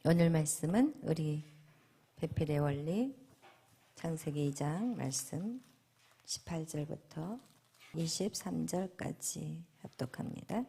오늘 말씀은 우리 배필의 원리 창세기 2장 말씀 18절부터 23절까지 합독합니다.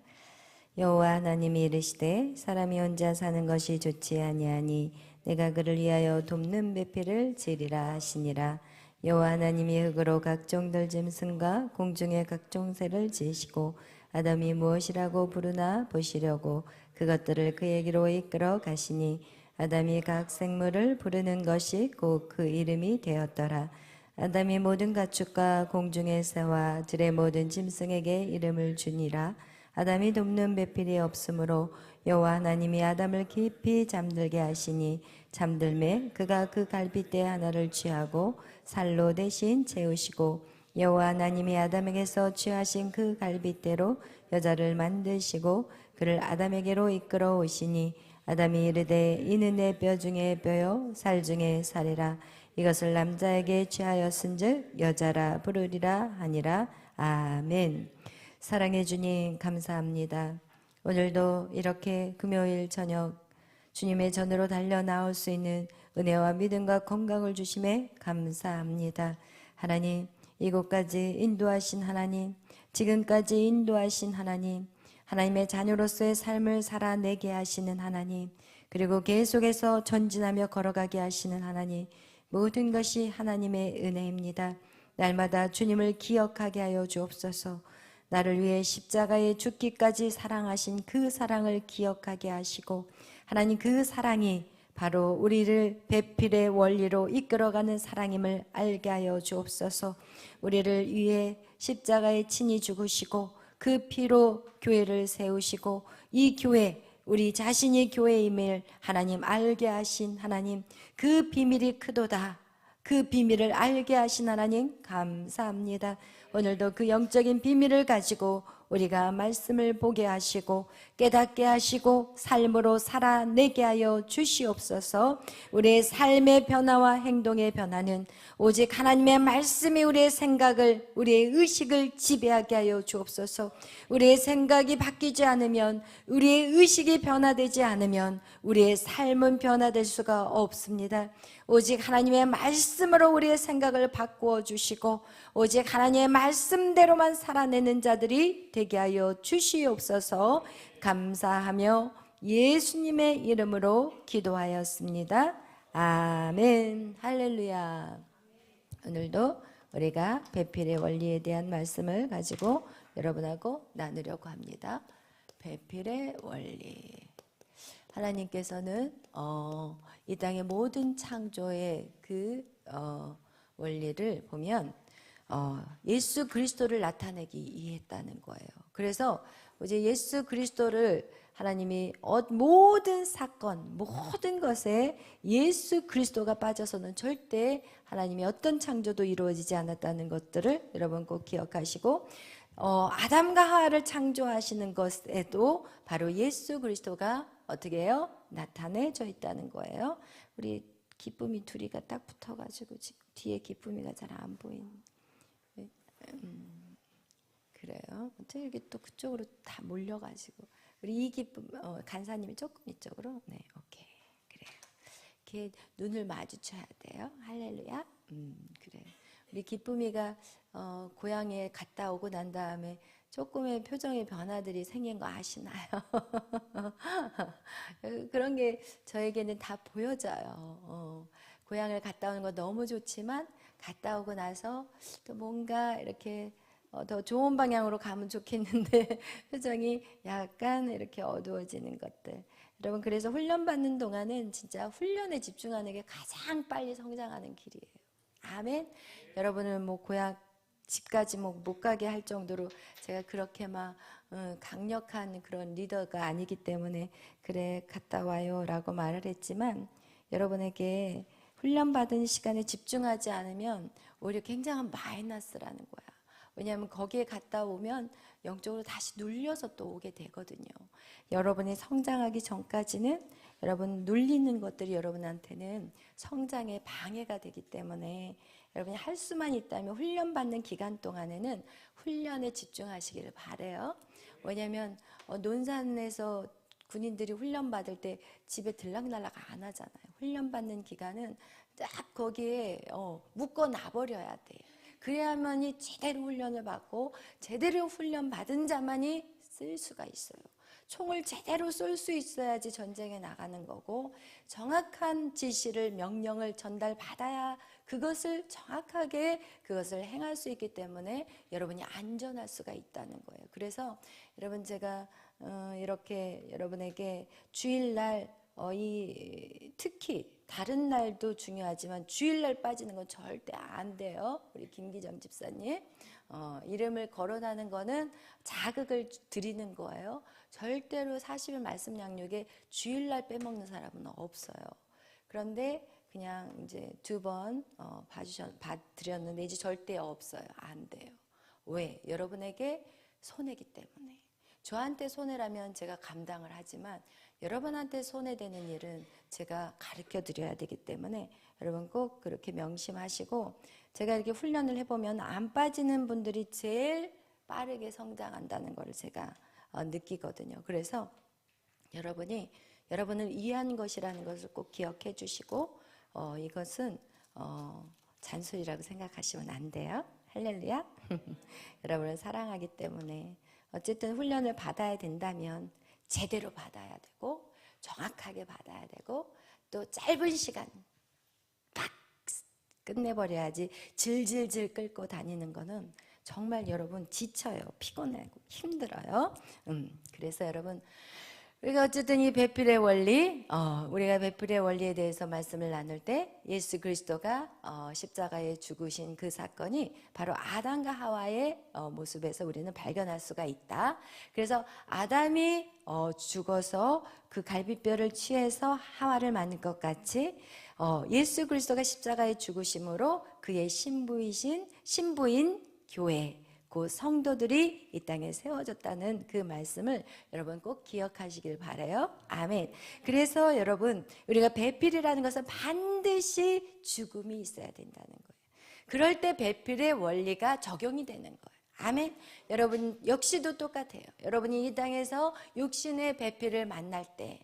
여호와 하나님이 이르시되 사람이 혼자 사는 것이 좋지 아니하니 내가 그를 위하여 돕는 배필을 지으리라 하시니라. 여호와 하나님이 흙으로 각종 들짐승과 공중의 각종 새를 지으시고 아담이 무엇이라고 부르나 보시려고 그것들을 그에게로 이끌어 가시니 아담이 각 생물을 부르는 것이 곧 그 이름이 되었더라. 아담이 모든 가축과 공중의 새와 들의 모든 짐승에게 이름을 주니라. 아담이 돕는 배필이 없으므로 여호와 하나님이 아담을 깊이 잠들게 하시니 잠들매 그가 그 갈빗대 하나를 취하고 살로 대신 채우시고 여호와 하나님이 아담에게서 취하신 그 갈빗대로 여자를 만드시고 그를 아담에게로 이끌어 오시니 아담이 이르되 이는 내 뼈 중에 뼈요 살 중에 살이라. 이것을 남자에게 취하였은즉 여자라 부르리라 하니라. 아멘. 사랑해 주님 감사합니다. 오늘도 이렇게 금요일 저녁 주님의 전으로 달려 나올 수 있는 은혜와 믿음과 건강을 주심에 감사합니다. 하나님, 이곳까지 인도하신 하나님, 지금까지 인도하신 하나님, 하나님의 자녀로서의 삶을 살아내게 하시는 하나님, 그리고 계속해서 전진하며 걸어가게 하시는 하나님, 모든 것이 하나님의 은혜입니다. 날마다 주님을 기억하게 하여 주옵소서. 나를 위해 십자가에 죽기까지 사랑하신 그 사랑을 기억하게 하시고 하나님, 그 사랑이 바로 우리를 배필의 원리로 이끌어가는 사랑임을 알게 하여 주옵소서. 우리를 위해 십자가에 친히 죽으시고 그 피로 교회를 세우시고 이 교회, 우리 자신이 교회임을 하나님 알게 하신 하나님, 그 비밀이 크도다. 그 비밀을 알게 하신 하나님 감사합니다. 오늘도 그 영적인 비밀을 가지고 우리가 말씀을 보게 하시고 깨닫게 하시고 삶으로 살아내게 하여 주시옵소서. 우리의 삶의 변화와 행동의 변화는 오직 하나님의 말씀이 우리의 생각을, 우리의 의식을 지배하게 하여 주옵소서. 우리의 생각이 바뀌지 않으면, 우리의 의식이 변화되지 않으면 우리의 삶은 변화될 수가 없습니다. 오직 하나님의 말씀으로 우리의 생각을 바꾸어 주시고 오직 하나님의 말씀대로만 살아내는 자들이 되게 하여 주시옵소서. 감사하며 예수님의 이름으로 기도하였습니다. 아멘. 할렐루야. 오늘도 우리가 배필의 원리에 대한 말씀을 가지고 여러분하고 나누려고 합니다. 배필의 원리. 하나님께서는 이 땅의 모든 창조의 그 원리를 보면 예수 그리스도를 나타내기 위해 했다는 거예요. 그래서 이제 예수 그리스도를 하나님이 모든 사건, 모든 것에 예수 그리스도가 빠져서는 절대 하나님이 어떤 창조도 이루어지지 않았다는 것들을 여러분 꼭 기억하시고, 아담과 하와를 창조하시는 것에도 바로 예수 그리스도가 어떻게 해요? 나타내져 있다는 거예요. 우리 기쁨이 둘이가 딱 붙어가지고 지금 뒤에 기쁨이가 잘 안 보이는. 그래요. 이렇게 또 그쪽으로 다 몰려가지고 우리 이 기쁨 간사님이 조금 이쪽으로. 네, 오케이. 그래요. 이렇게 눈을 마주쳐야 돼요. 할렐루야. 그래요. 우리 기쁨이가 고향에 갔다 오고 난 다음에 조금의 표정의 변화들이 생긴 거 아시나요? 그런 게 저에게는 다 보여져요. 고향을 갔다 오는 거 너무 좋지만 갔다 오고 나서 또 뭔가 이렇게 더 좋은 방향으로 가면 좋겠는데 표정이 약간 이렇게 어두워지는 것들. 여러분, 그래서 훈련받는 동안은 진짜 훈련에 집중하는 게 가장 빨리 성장하는 길이에요. 아멘. 여러분은 뭐 고향 집까지 못 가게 할 정도로 제가 그렇게 막 강력한 그런 리더가 아니기 때문에 그래 갔다 와요 라고 말을 했지만, 여러분에게 훈련받은 시간에 집중하지 않으면 오히려 굉장한 마이너스라는 거야. 왜냐하면 거기에 갔다 오면 영적으로 다시 눌려서 또 오게 되거든요. 여러분이 성장하기 전까지는 여러분 눌리는 것들이 여러분한테는 성장에 방해가 되기 때문에 여러분이 할 수만 있다면 훈련받는 기간 동안에는 훈련에 집중하시기를 바라요. 왜냐하면 논산에서 군인들이 훈련 받을 때 집에 들락날락 안 하잖아요. 훈련 받는 기간은 딱 거기에 묶어 놔버려야 돼. 그래야만이 제대로 훈련을 받고 제대로 훈련 받은 자만이 쓸 수가 있어요. 총을 제대로 쏠 수 있어야지 전쟁에 나가는 거고, 정확한 지시를 명령을 전달받아야 그것을 정확하게 그것을 행할 수 있기 때문에 여러분이 안전할 수가 있다는 거예요. 그래서 여러분, 제가 이렇게 여러분에게 주일날 특히 다른 날도 중요하지만 주일날 빠지는 건 절대 안 돼요. 우리 김기정 집사님 이름을 거론하는 거는 자극을 드리는 거예요. 절대로 40일 말씀 양육에 주일날 빼먹는 사람은 없어요. 그런데 그냥 이제 2번 봐드렸는데 이제 절대 없어요. 안 돼요. 왜? 여러분에게 손해기 때문에. 저한테 손해라면 제가 감당을 하지만 여러분한테 손해되는 일은 제가 가르쳐 드려야 되기 때문에 여러분 꼭 그렇게 명심하시고, 제가 이렇게 훈련을 해보면 안 빠지는 분들이 제일 빠르게 성장한다는 걸 제가 느끼거든요. 그래서 여러분이 여러분을 위한 것이라는 것을 꼭 기억해 주시고, 이것은 잔소리라고 생각하시면 안 돼요. 할렐루야. 여러분을 사랑하기 때문에 어쨌든 훈련을 받아야 된다면 제대로 받아야 되고 정확하게 받아야 되고 또 짧은 시간 팍 끝내버려야지. 질질질 끌고 다니는 거는 정말 여러분 지쳐요. 피곤하고 힘들어요. 그래서 여러분, 우리가 어쨌든 이 배필의 원리, 우리가 배필의 원리에 대해서 말씀을 나눌 때 예수 그리스도가 십자가에 죽으신 그 사건이 바로 아담과 하와의 모습에서 우리는 발견할 수가 있다. 그래서 아담이 죽어서 그 갈비뼈를 취해서 하와를 만든 것 같이 예수 그리스도가 십자가에 죽으심으로 그의 신부인 교회, 그 성도들이 이 땅에 세워졌다는 그 말씀을 여러분 꼭 기억하시길 바라요. 아멘. 그래서 여러분, 우리가 배필이라는 것은 반드시 죽음이 있어야 된다는 거예요. 그럴 때 배필의 원리가 적용이 되는 거예요. 아멘. 여러분 역시도 똑같아요. 여러분이 이 땅에서 육신의 배필을 만날 때,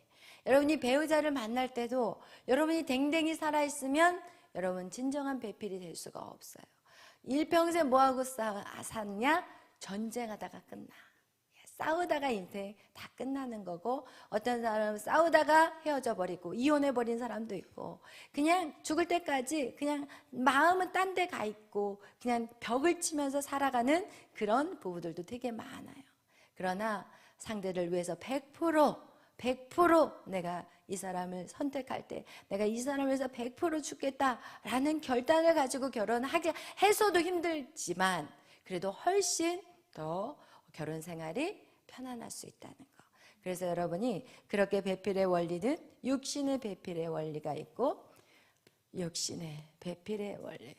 여러분이 배우자를 만날 때도 여러분이 댕댕이 살아있으면 여러분 진정한 배필이 될 수가 없어요. 일평생 뭐하고 샀냐? 전쟁하다가 끝나. 싸우다가 인생 다 끝나는 거고, 어떤 사람은 싸우다가 헤어져 버리고 이혼해 버린 사람도 있고, 그냥 죽을 때까지 그냥 마음은 딴 데 가 있고 그냥 벽을 치면서 살아가는 그런 부부들도 되게 많아요. 그러나 상대를 위해서 100% 내가 이 사람을 선택할 때 내가 이 사람을 위해서 100% 죽겠다라는 결단을 가지고 결혼하게 해서도 힘들지만 그래도 훨씬 더 결혼 생활이 편안할 수 있다는 거. 그래서 여러분이 그렇게 배필의 원리는 육신의 배필의 원리가 있고 육신의 배필의 원리,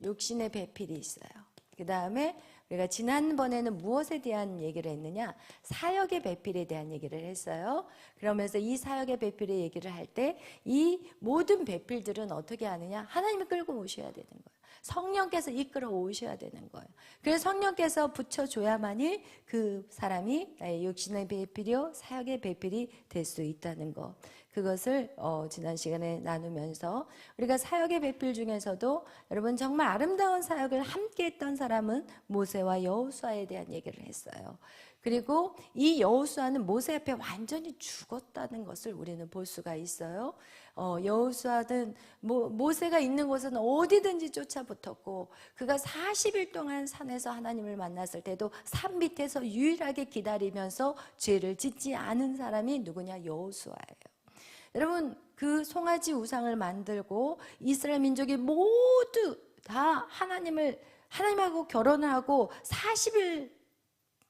육신의 배필이 있어요. 그 다음에 우리가 지난번에는 무엇에 대한 얘기를 했느냐? 사역의 배필에 대한 얘기를 했어요. 그러면서 이 사역의 배필의 얘기를 할 때 이 모든 배필들은 어떻게 하느냐? 하나님이 끌고 오셔야 되는 거예요. 성령께서 이끌어 오셔야 되는 거예요. 그래서 성령께서 붙여줘야만이 그 사람이 나의 육신의 배필이요 사역의 배필이 될 수 있다는 것. 그것을 지난 시간에 나누면서 우리가 사역의 배필 중에서도 여러분 정말 아름다운 사역을 함께 했던 사람은 모세와 여호수아에 대한 얘기를 했어요. 그리고 이 여호수아는 모세 앞에 완전히 죽었다는 것을 우리는 볼 수가 있어요. 여호수아는 모세가 있는 곳은 어디든지 쫓아붙었고, 그가 40일 동안 산에서 하나님을 만났을 때도 산 밑에서 유일하게 기다리면서 죄를 짓지 않은 사람이 누구냐? 여호수아예요. 여러분, 그 송아지 우상을 만들고 이스라엘 민족이 모두 다 하나님하고 결혼을 하고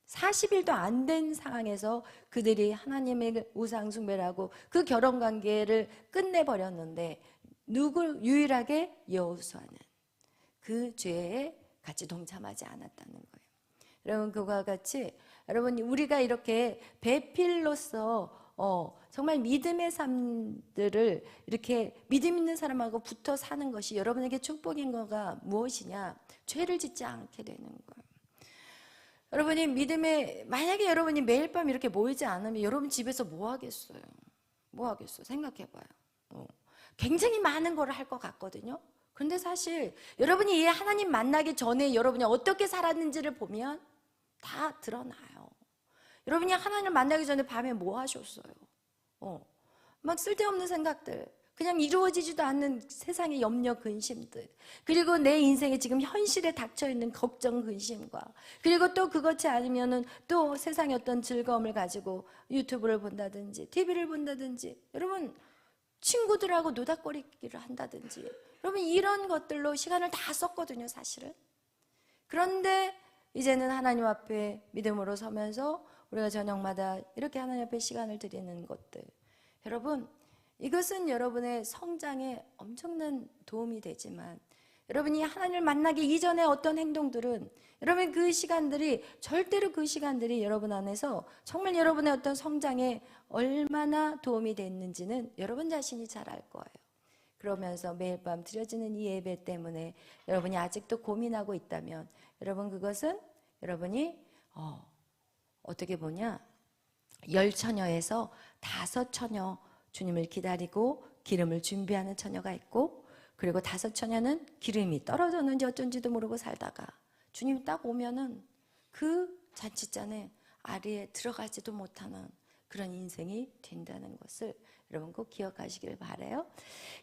40일도 안 된 상황에서 그들이 하나님의 우상 숭배를 하고 그 결혼 관계를 끝내버렸는데 유일하게 여호수아는 그 죄에 같이 동참하지 않았다는 거예요. 여러분, 그와 같이 여러분 우리가 이렇게 배필로서 정말 믿음의 삶들을 이렇게 믿음 있는 사람하고 붙어 사는 것이 여러분에게 축복인 거가 무엇이냐? 죄를 짓지 않게 되는 거예요. 여러분이 믿음에, 만약에 여러분이 매일 밤 이렇게 모이지 않으면 여러분 집에서 뭐 하겠어요? 뭐 하겠어요? 생각해봐요. 굉장히 많은 걸 할 것 같거든요. 그런데 사실 여러분이 이 하나님 만나기 전에 여러분이 어떻게 살았는지를 보면 다 드러나요. 여러분이 하나님을 만나기 전에 밤에 뭐 하셨어요? 막 쓸데없는 생각들, 그냥 이루어지지도 않는 세상의 염려, 근심들, 그리고 내 인생에 지금 현실에 닥쳐있는 걱정, 근심과, 그리고 또 그렇지 않으면은 또 세상의 어떤 즐거움을 가지고 유튜브를 본다든지 TV를 본다든지, 여러분 친구들하고 노닥거리기를 한다든지, 여러분 이런 것들로 시간을 다 썼거든요, 사실은. 그런데 이제는 하나님 앞에 믿음으로 서면서 우리가 저녁마다 이렇게 하나님 앞에 시간을 드리는 것들, 여러분 이것은 여러분의 성장에 엄청난 도움이 되지만, 여러분이 하나님을 만나기 이전의 어떤 행동들은, 여러분 그 시간들이 절대로, 그 시간들이 여러분 안에서 정말 여러분의 어떤 성장에 얼마나 도움이 됐는지는 여러분 자신이 잘 알 거예요. 그러면서 매일 밤 드려지는 이 예배 때문에 여러분이 아직도 고민하고 있다면, 여러분 그것은 여러분이 어떻게 보냐, 10처녀에서 5처녀 주님을 기다리고 기름을 준비하는 처녀가 있고, 그리고 5처녀는 기름이 떨어졌는지 어쩐지도 모르고 살다가 주님이 딱 오면은 그 잔치잔에 아래에 들어가지도 못하는 그런 인생이 된다는 것을 여러분 꼭 기억하시길 바라요.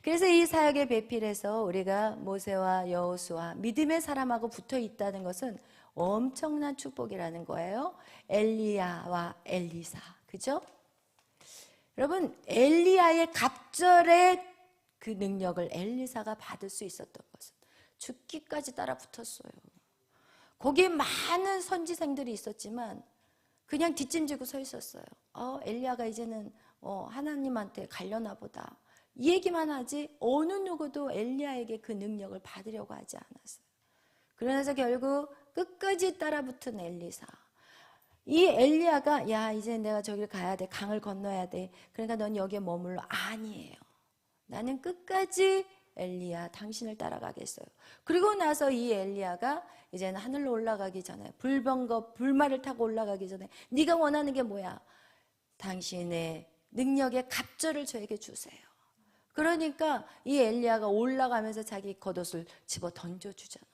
그래서 이 사역의 배필에서 우리가 모세와 여호수아 믿음의 사람하고 붙어 있다는 것은 엄청난 축복이라는 거예요. 엘리야와 엘리사, 그죠? 여러분 엘리야의 갑절의 그 능력을 엘리사가 받을 수 있었던 것은 죽기까지 따라 붙었어요. 거기에 많은 선지생들이 있었지만 그냥 뒷짐지고 서 있었어요. 엘리야가 이제는 하나님한테 가려나 보다, 이 얘기만 하지 어느 누구도 엘리야에게 그 능력을 받으려고 하지 않았어요. 그러면서 결국 끝까지 따라붙은 엘리사, 이 엘리야가 야 이제 내가 저길 가야 돼, 강을 건너야 돼, 그러니까 넌 여기에 머물러. 아니에요, 나는 끝까지 엘리야 당신을 따라가겠어요. 그리고 나서 이 엘리야가 이제는 하늘로 올라가기 전에, 불말을 타고 올라가기 전에 네가 원하는 게 뭐야? 당신의 능력의 갑절을 저에게 주세요. 그러니까 이 엘리야가 올라가면서 자기 겉옷을 집어 던져주잖아요.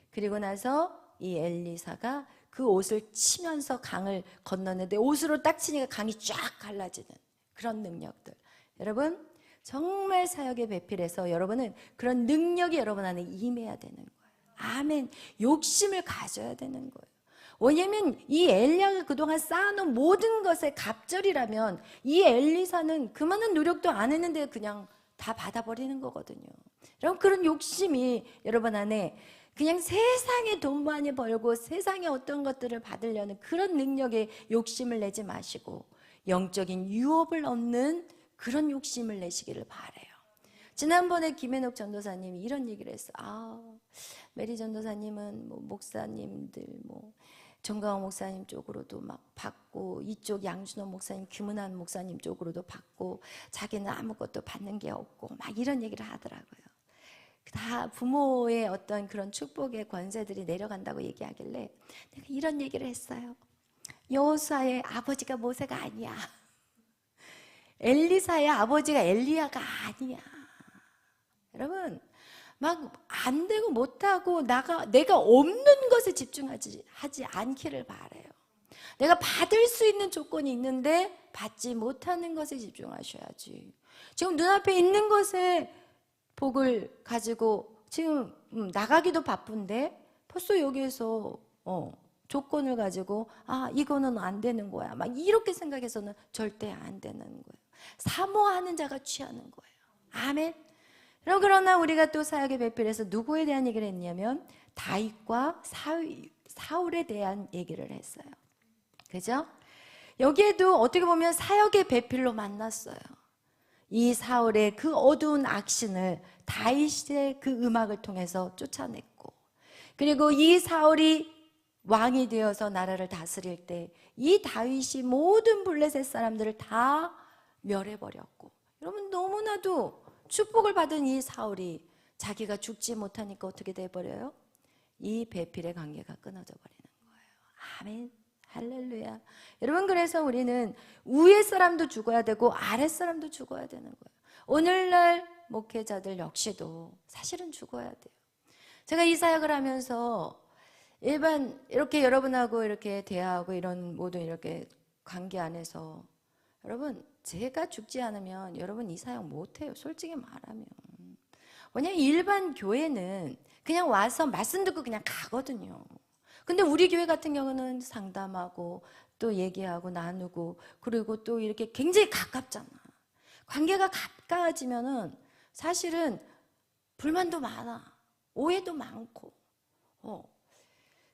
그리고 나서 이 엘리사가 그 옷을 치면서 강을 건넜는데 옷으로 딱 치니까 강이 쫙 갈라지는 그런 능력들. 여러분 정말 사역의 배필에서 여러분은 그런 능력이 여러분 안에 임해야 되는 거예요. 아멘. 욕심을 가져야 되는 거예요. 왜냐하면 이 엘리야가 그동안 쌓아놓은 모든 것의 갑절이라면 이 엘리사는 그만한 노력도 안 했는데 그냥 다 받아버리는 거거든요. 여러분 그런 욕심이 여러분 안에, 그냥 세상에 돈 많이 벌고 세상에 어떤 것들을 받으려는 그런 능력에 욕심을 내지 마시고 영적인 유업을 얻는 그런 욕심을 내시기를 바라요. 지난번에 김혜옥 전도사님이 이런 얘기를 했어요. 메리 전도사님은 뭐 목사님들 정강호 목사님 쪽으로도 막 받고, 이쪽 양준호 목사님, 김은환 목사님 쪽으로도 받고, 자기는 아무것도 받는 게 없고 막 이런 얘기를 하더라고요. 다 부모의 어떤 그런 축복의 권세들이 내려간다고 얘기하길래 내가 이런 얘기를 했어요. 여호수아의 아버지가 모세가 아니야. 엘리사의 아버지가 엘리야가 아니야. 여러분 막 안 되고 못하고 내가 없는 것에 집중하지 않기를 바라요. 내가 받을 수 있는 조건이 있는데 받지 못하는 것에 집중하셔야지. 지금 눈앞에 있는 것에 복을 가지고 지금 나가기도 바쁜데 벌써 여기에서 조건을 가지고 이거는 안 되는 거야 막 이렇게 생각해서는 절대 안 되는 거예요. 사모하는 자가 취하는 거예요. 아멘. 그러나 우리가 또 사역의 배필에서 누구에 대한 얘기를 했냐면 다윗과 사울에 대한 얘기를 했어요. 그죠? 여기에도 어떻게 보면 사역의 배필로 만났어요. 이 사울의 그 어두운 악신을 다윗의 그 음악을 통해서 쫓아냈고, 그리고 이 사울이 왕이 되어서 나라를 다스릴 때 이 다윗이 모든 블레셋 사람들을 다 멸해버렸고, 여러분 너무나도 축복을 받은 이 사울이 자기가 죽지 못하니까 어떻게 돼버려요? 이 배필의 관계가 끊어져 버리는 거예요. 아멘. 할렐루야. 여러분, 그래서 우리는 위에 사람도 죽어야 되고 아래 사람도 죽어야 되는 거예요. 오늘날 목회자들 역시도 사실은 죽어야 돼요. 제가 이 사역을 하면서 일반 이렇게 여러분하고 이렇게 대화하고 이런 모든 이렇게 관계 안에서 여러분, 제가 죽지 않으면 여러분 이 사역 못해요. 솔직히 말하면. 왜냐면 일반 교회는 그냥 와서 말씀 듣고 그냥 가거든요. 근데 우리 교회 같은 경우는 상담하고 또 얘기하고 나누고 그리고 또 이렇게 굉장히 가깝잖아. 관계가 가까워지면은 사실은 불만도 많아. 오해도 많고.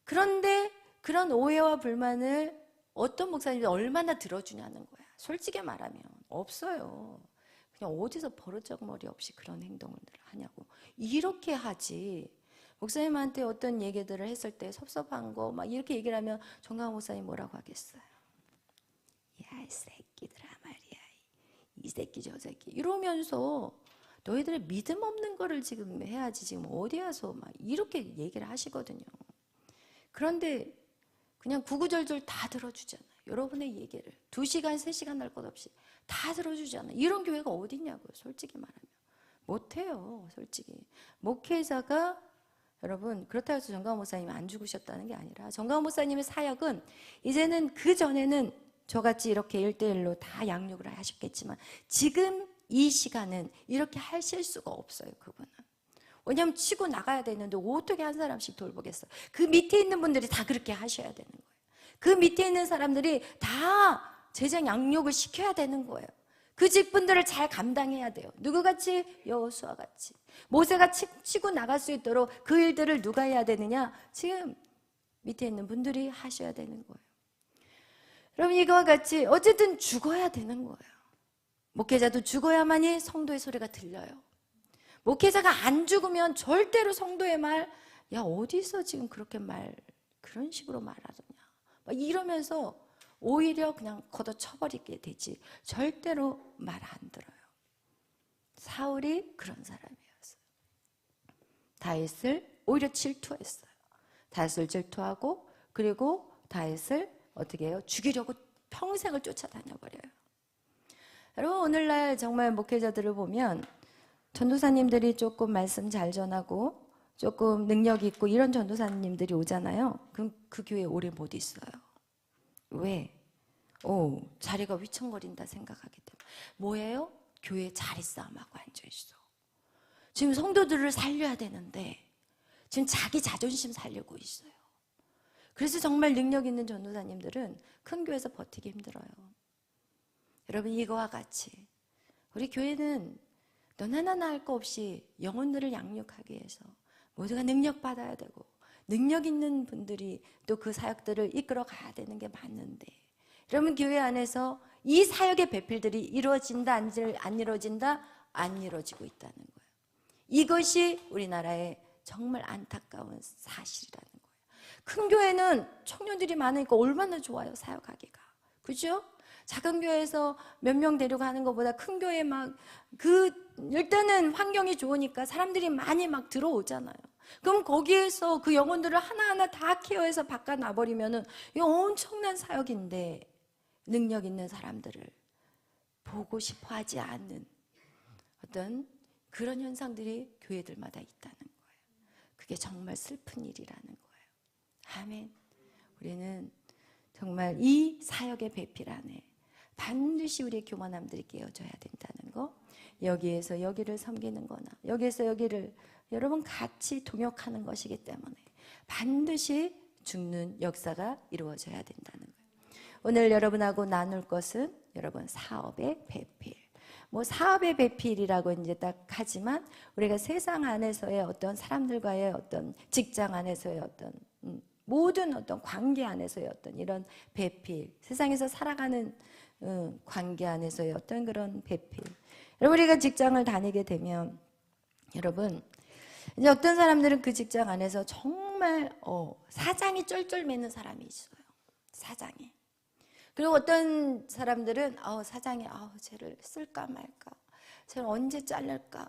그런데 그런 오해와 불만을 어떤 목사님이 얼마나 들어주냐는 거야. 솔직히 말하면 없어요. 그냥 어디서 버르장머리 없이 그런 행동을 하냐고. 이렇게 하지. 목사님한테 어떤 얘기들을 했을 때 섭섭한 거 막 이렇게 얘기를 하면 정강 목사님 뭐라고 하겠어요? 야, 이 새끼들아 말이야. 이 새끼 저 새끼 이러면서 너희들의 믿음 없는 거를 지금 해야지 지금 어디 와서 막 이렇게 얘기를 하시거든요. 그런데 그냥 구구절절 다 들어주잖아요. 여러분의 얘기를 2시간, 3시간 날 것 없이 다 들어주잖아요. 이런 교회가 어딨냐고요. 솔직히 말하면. 못해요. 솔직히. 목회자가 여러분 그렇다고 해서 정강 목사님이 안 죽으셨다는 게 아니라 정강 목사님의 사역은 이제는 그전에는 저같이 이렇게 1대1로 다 양육을 하셨겠지만 지금 이 시간은 이렇게 하실 수가 없어요. 그분은. 왜냐하면 치고 나가야 되는데 어떻게 한 사람씩 돌보겠어요. 그 밑에 있는 분들이 다 그렇게 하셔야 되는 거예요. 그 밑에 있는 사람들이 다 제장 양육을 시켜야 되는 거예요. 그 직분들을 잘 감당해야 돼요. 누구같이? 여호수아 같이. 모세가 치고 나갈 수 있도록 그 일들을 누가 해야 되느냐? 지금 밑에 있는 분들이 하셔야 되는 거예요. 여러분 이거와 같이 어쨌든 죽어야 되는 거예요. 목회자도 죽어야만이 성도의 소리가 들려요. 목회자가 안 죽으면 절대로 성도의 말, 야 어디서 지금 그렇게 그런 식으로 말하더냐 막 이러면서 오히려 그냥 걷어쳐버리게 되지 절대로 말 안 들어요. 사울이 그런 사람이었어요. 다윗을 오히려 질투했어요. 다윗을 질투하고 그리고 다윗을 어떻게 해요? 죽이려고 평생을 쫓아다녀버려요. 여러분 오늘날 정말 목회자들을 보면 전도사님들이 조금 말씀 잘 전하고 조금 능력 있고 이런 전도사님들이 오잖아요. 그럼 그 교회에 오래 못 있어요. 왜? 자리가 휘청거린다 생각하기 때문에. 뭐예요? 교회 자리 싸움하고 앉아있어. 지금 성도들을 살려야 되는데 지금 자기 자존심 살리고 있어요. 그래서 정말 능력 있는 전도사님들은 큰 교회에서 버티기 힘들어요. 여러분 이거와 같이 우리 교회는 너나 나나 할 거 없이 영혼들을 양육하기 위해서 모두가 능력 받아야 되고 능력 있는 분들이 또 그 사역들을 이끌어 가야 되는 게 맞는데 여러분 교회 안에서 이 사역의 배필들이 이루어진다 안 이루어진다? 안 이루어지고 있다는 거예요. 이것이 우리나라의 정말 안타까운 사실이라는 거예요. 큰 교회는 청년들이 많으니까 얼마나 좋아요 사역하기가. 그죠? 작은 교회에서 몇 명 데려가는 것보다 큰 교회 일단은 환경이 좋으니까 사람들이 많이 들어오잖아요. 그럼 거기에서 그 영혼들을 하나하나 다 케어해서 바꿔놔버리면은 이 엄청난 사역인데 능력 있는 사람들을 보고 싶어 하지 않는 어떤 그런 현상들이 교회들마다 있다는 거예요. 그게 정말 슬픈 일이라는 거예요. 아멘. 우리는 정말 이 사역의 배필 안에 반드시 우리 교만함들이 깨어져야 된다는 거. 여기에서 여기를 섬기는 거나 여기에서 여기를 여러분 같이 동역하는 것이기 때문에 반드시 죽는 역사가 이루어져야 된다는 거예요. 오늘 여러분하고 나눌 것은 여러분 사업의 배필. 사업의 배필이라고 이제 딱 하지만 우리가 세상 안에서의 어떤 사람들과의 어떤 직장 안에서의 어떤 모든 어떤 관계 안에서의 어떤 이런 배필, 세상에서 살아가는 관계 안에서의 어떤 그런 배필. 여러분 우리가 직장을 다니게 되면 여러분 이제 어떤 사람들은 그 직장 안에서 정말 사장이 쩔쩔 매는 사람이 있어요. 사장이. 그리고 어떤 사람들은 사장이 쟤를 쓸까 말까, 쟤를 언제 자를까,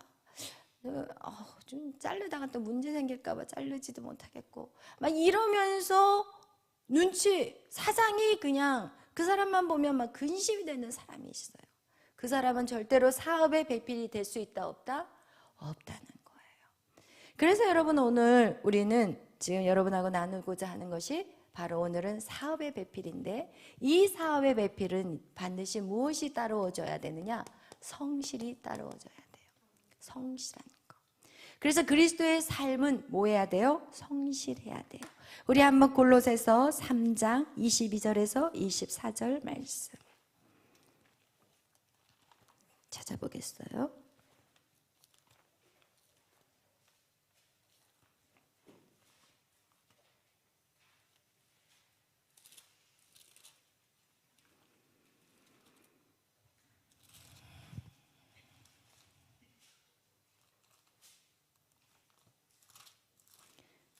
좀 자르다가 또 문제 생길까 봐 자르지도 못하겠고 막 이러면서 사장이 그냥 그 사람만 보면 막 근심이 되는 사람이 있어요. 그 사람은 절대로 사업의 배필이 될 수 있다 없다? 없다는 거예요. 그래서 여러분, 오늘 우리는 지금 여러분하고 나누고자 하는 것이 바로 오늘은 사업의 배필인데, 이 사업의 배필은 반드시 무엇이 따라오줘야 되느냐? 성실이 따라오줘야 돼요. 성실하는 거. 그래서 그리스도의 삶은 뭐 해야 돼요? 성실해야 돼요. 우리 한번 골로새서 3장 22절에서 24절 말씀 찾아보겠어요.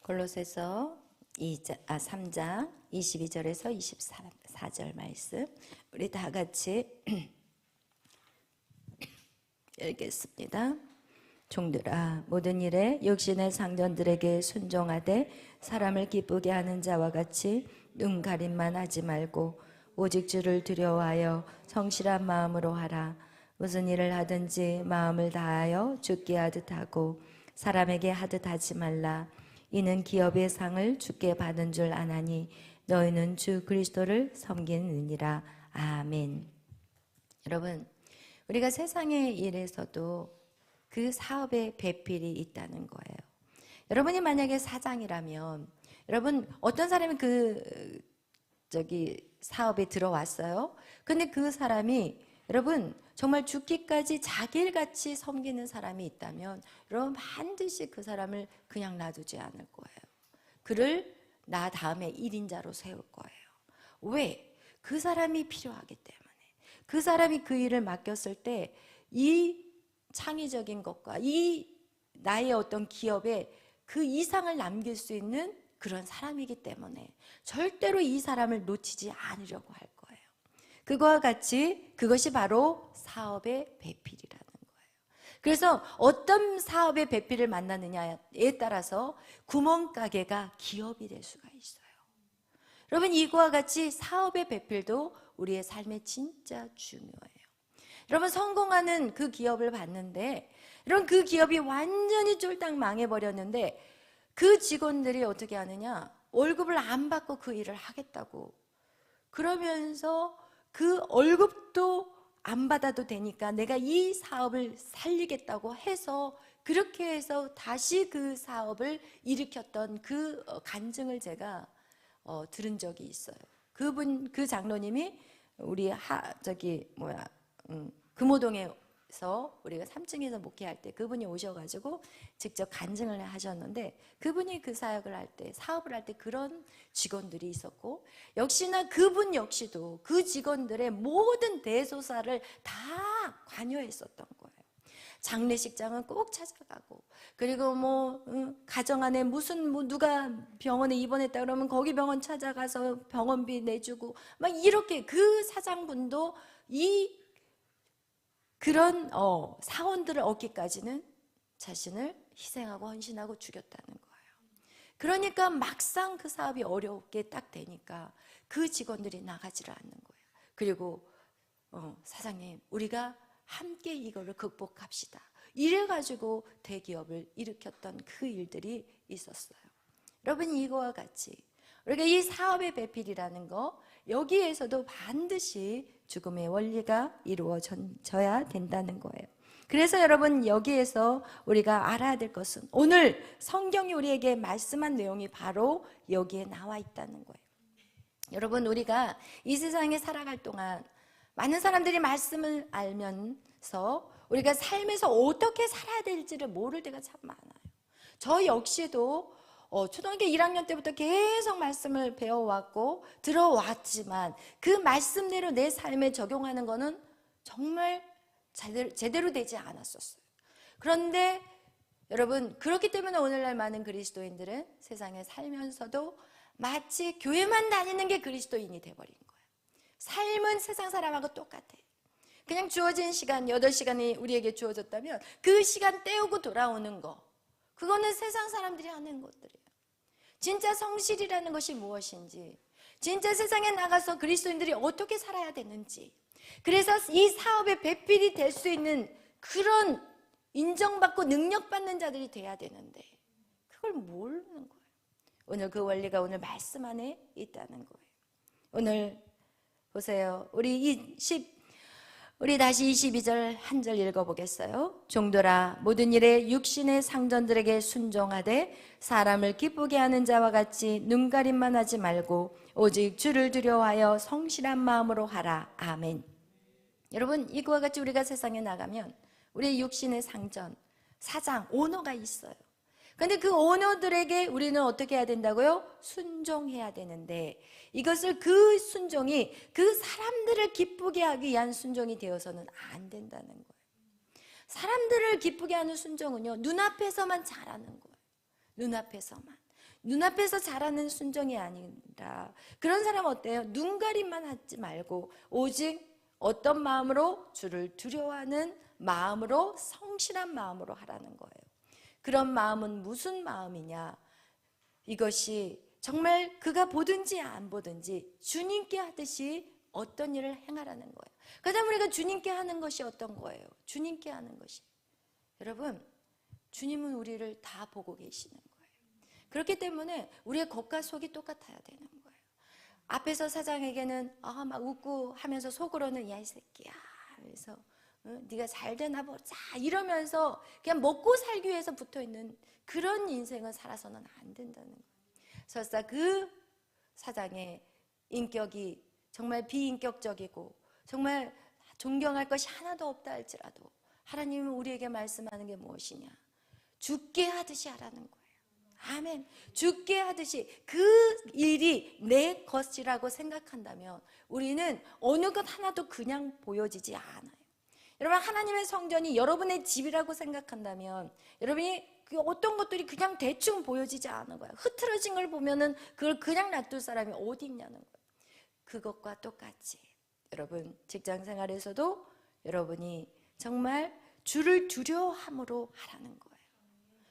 골로새서 3장 22절에서 24절 말씀 우리 다 같이 읽겠습니다. 종들아, 모든 일에 육신의 상전들에게 순종하되 사람을 기쁘게 하는 자와 같이 눈 가림만 하지 말고 오직 주를 두려워하여 성실한 마음으로 하라. 무슨 일을 하든지 마음을 다하여 주께 하듯 하고 사람에게 하듯 하지 말라. 이는 기업의 상을 주께 받은 줄 아나니 너희는 주 그리스도를 섬기느니라. 아멘. 여러분, 우리가 세상의 일에서도 그 사업의 배필이 있다는 거예요. 여러분이 만약에 사장이라면, 여러분 어떤 사람이 사업에 들어왔어요. 근데 그 사람이 여러분 정말 죽기까지 자기일같이 섬기는 사람이 있다면 여러분 반드시 그 사람을 그냥 놔두지 않을 거예요. 그를 나 다음에 1인자로 세울 거예요. 왜? 그 사람이 필요하기 때문에. 그 사람이 그 일을 맡겼을 때 이 창의적인 것과 이 나의 어떤 기업에 그 이상을 남길 수 있는 그런 사람이기 때문에 절대로 이 사람을 놓치지 않으려고 할 거예요. 그거와 같이 그것이 바로 사업의 배필이라는 거예요. 그래서 어떤 사업의 배필을 만나느냐에 따라서 구멍가게가 기업이 될 수가 있어요. 여러분, 이거와 같이 사업의 배필도 우리의 삶에 진짜 중요해요. 여러분, 성공하는 그 기업을 봤는데 여러분 그 기업이 완전히 쫄딱 망해버렸는데 그 직원들이 어떻게 하느냐? 월급을 안 받고 그 일을 하겠다고. 그러면서 그 월급도 안 받아도 되니까 내가 이 사업을 살리겠다고 해서 그렇게 해서 다시 그 사업을 일으켰던 그 간증을 제가 들은 적이 있어요. 그 장로님이 우리 금호동에서 우리가 3층에서 목회할 때 그분이 오셔가지고 직접 간증을 하셨는데, 그분이 그 사역을 할 때, 사업을 할 때 그런 직원들이 있었고, 역시나 그분 역시도 그 직원들의 모든 대소사를 다 관여했었던 거예요. 장례식장은 꼭 찾아가고, 그리고 가정 안에 누가 병원에 입원했다 그러면 거기 병원 찾아가서 병원비 내주고 막 이렇게 그 사장분도 그런 사원들을 얻기까지는 자신을 희생하고 헌신하고 죽였다는 거예요. 그러니까 막상 그 사업이 어렵게 딱 되니까 그 직원들이 나가지를 않는 거예요. 그리고 사장님, 우리가 함께 이거를 극복합시다. 이래가지고 대기업을 일으켰던 그 일들이 있었어요. 여러분, 이거와 같이 우리가 이 사업의 배필이라는 거, 여기에서도 반드시 죽음의 원리가 이루어져야 된다는 거예요. 그래서 여러분, 여기에서 우리가 알아야 될 것은 오늘 성경이 우리에게 말씀한 내용이 바로 여기에 나와 있다는 거예요. 여러분, 우리가 이 세상에 살아갈 동안 많은 사람들이 말씀을 알면서 우리가 삶에서 어떻게 살아야 될지를 모를 때가 참 많아요. 저 역시도 초등학교 1학년 때부터 계속 말씀을 배워왔고 들어왔지만 그 말씀대로 내 삶에 적용하는 거는 정말 제대로 되지 않았었어요. 그런데 여러분, 그렇기 때문에 오늘날 많은 그리스도인들은 세상에 살면서도 마치 교회만 다니는 게 그리스도인이 돼버린 거예요. 삶은 세상 사람하고 똑같아. 그냥 주어진 시간 8시간이 우리에게 주어졌다면 그 시간 때우고 돌아오는 거, 그거는 세상 사람들이 하는 것들이에요. 진짜 성실이라는 것이 무엇인지, 진짜 세상에 나가서 그리스도인들이 어떻게 살아야 되는지, 그래서 이 사업의 배필이 될 수 있는 그런 인정받고 능력받는 자들이 돼야 되는데 그걸 모르는 거예요. 오늘 그 원리가 오늘 말씀 안에 있다는 거예요. 오늘 보세요. 우리 다시 22절 한 절 읽어보겠어요. 종들아, 모든 일에 육신의 상전들에게 순종하되 사람을 기쁘게 하는 자와 같이 눈가림만 하지 말고 오직 주를 두려워하여 성실한 마음으로 하라. 아멘. 여러분, 이거와 같이 우리가 세상에 나가면 우리 육신의 상전, 사장, 오너가 있어요. 그런데 그 오너들에게 우리는 어떻게 해야 된다고요? 순종해야 되는데 이것을 그 순종이 그 사람들을 기쁘게 하기 위한 순종이 되어서는 안 된다는 거예요. 사람들을 기쁘게 하는 순종은요, 눈앞에서만 잘하는 거예요. 눈앞에서 잘하는 순종이 아니라 그런 사람 어때요? 눈가림만 하지 말고 오직 어떤 마음으로? 주를 두려워하는 마음으로, 성실한 마음으로 하라는 거예요. 그런 마음은 무슨 마음이냐? 이것이 정말 그가 보든지 안 보든지 주님께 하듯이 어떤 일을 행하라는 거예요. 그다음 우리가 주님께 하는 것이 어떤 거예요? 주님께 하는 것이, 여러분, 주님은 우리를 다 보고 계시는 거예요. 그렇기 때문에 우리의 겉과 속이 똑같아야 되는 거예요. 앞에서 사장에게는 막 웃고 하면서 속으로는 야, 이 새끼야 하면서 네가 잘 되나 보자 이러면서 그냥 먹고 살기 위해서 붙어있는 그런 인생을 살아서는 안 된다는 거예요. 설사 그 사장의 인격이 정말 비인격적이고 정말 존경할 것이 하나도 없다 할지라도 하나님은 우리에게 말씀하는 게 무엇이냐? 죽게 하듯이 하라는 거예요. 아멘. 죽게 하듯이 그 일이 내 것이라고 생각한다면 우리는 어느 것 하나도 그냥 보여지지 않아요. 여러분, 하나님의 성전이 여러분의 집이라고 생각한다면 여러분이 그 어떤 것들이 그냥 대충 보여지지 않은 거예요. 흐트러진 걸 보면은 그걸 그냥 놔둘 사람이 어디 있냐는 거예요. 그것과 똑같이 여러분 직장 생활에서도 여러분이 정말 주를 두려워함으로 하라는 거예요.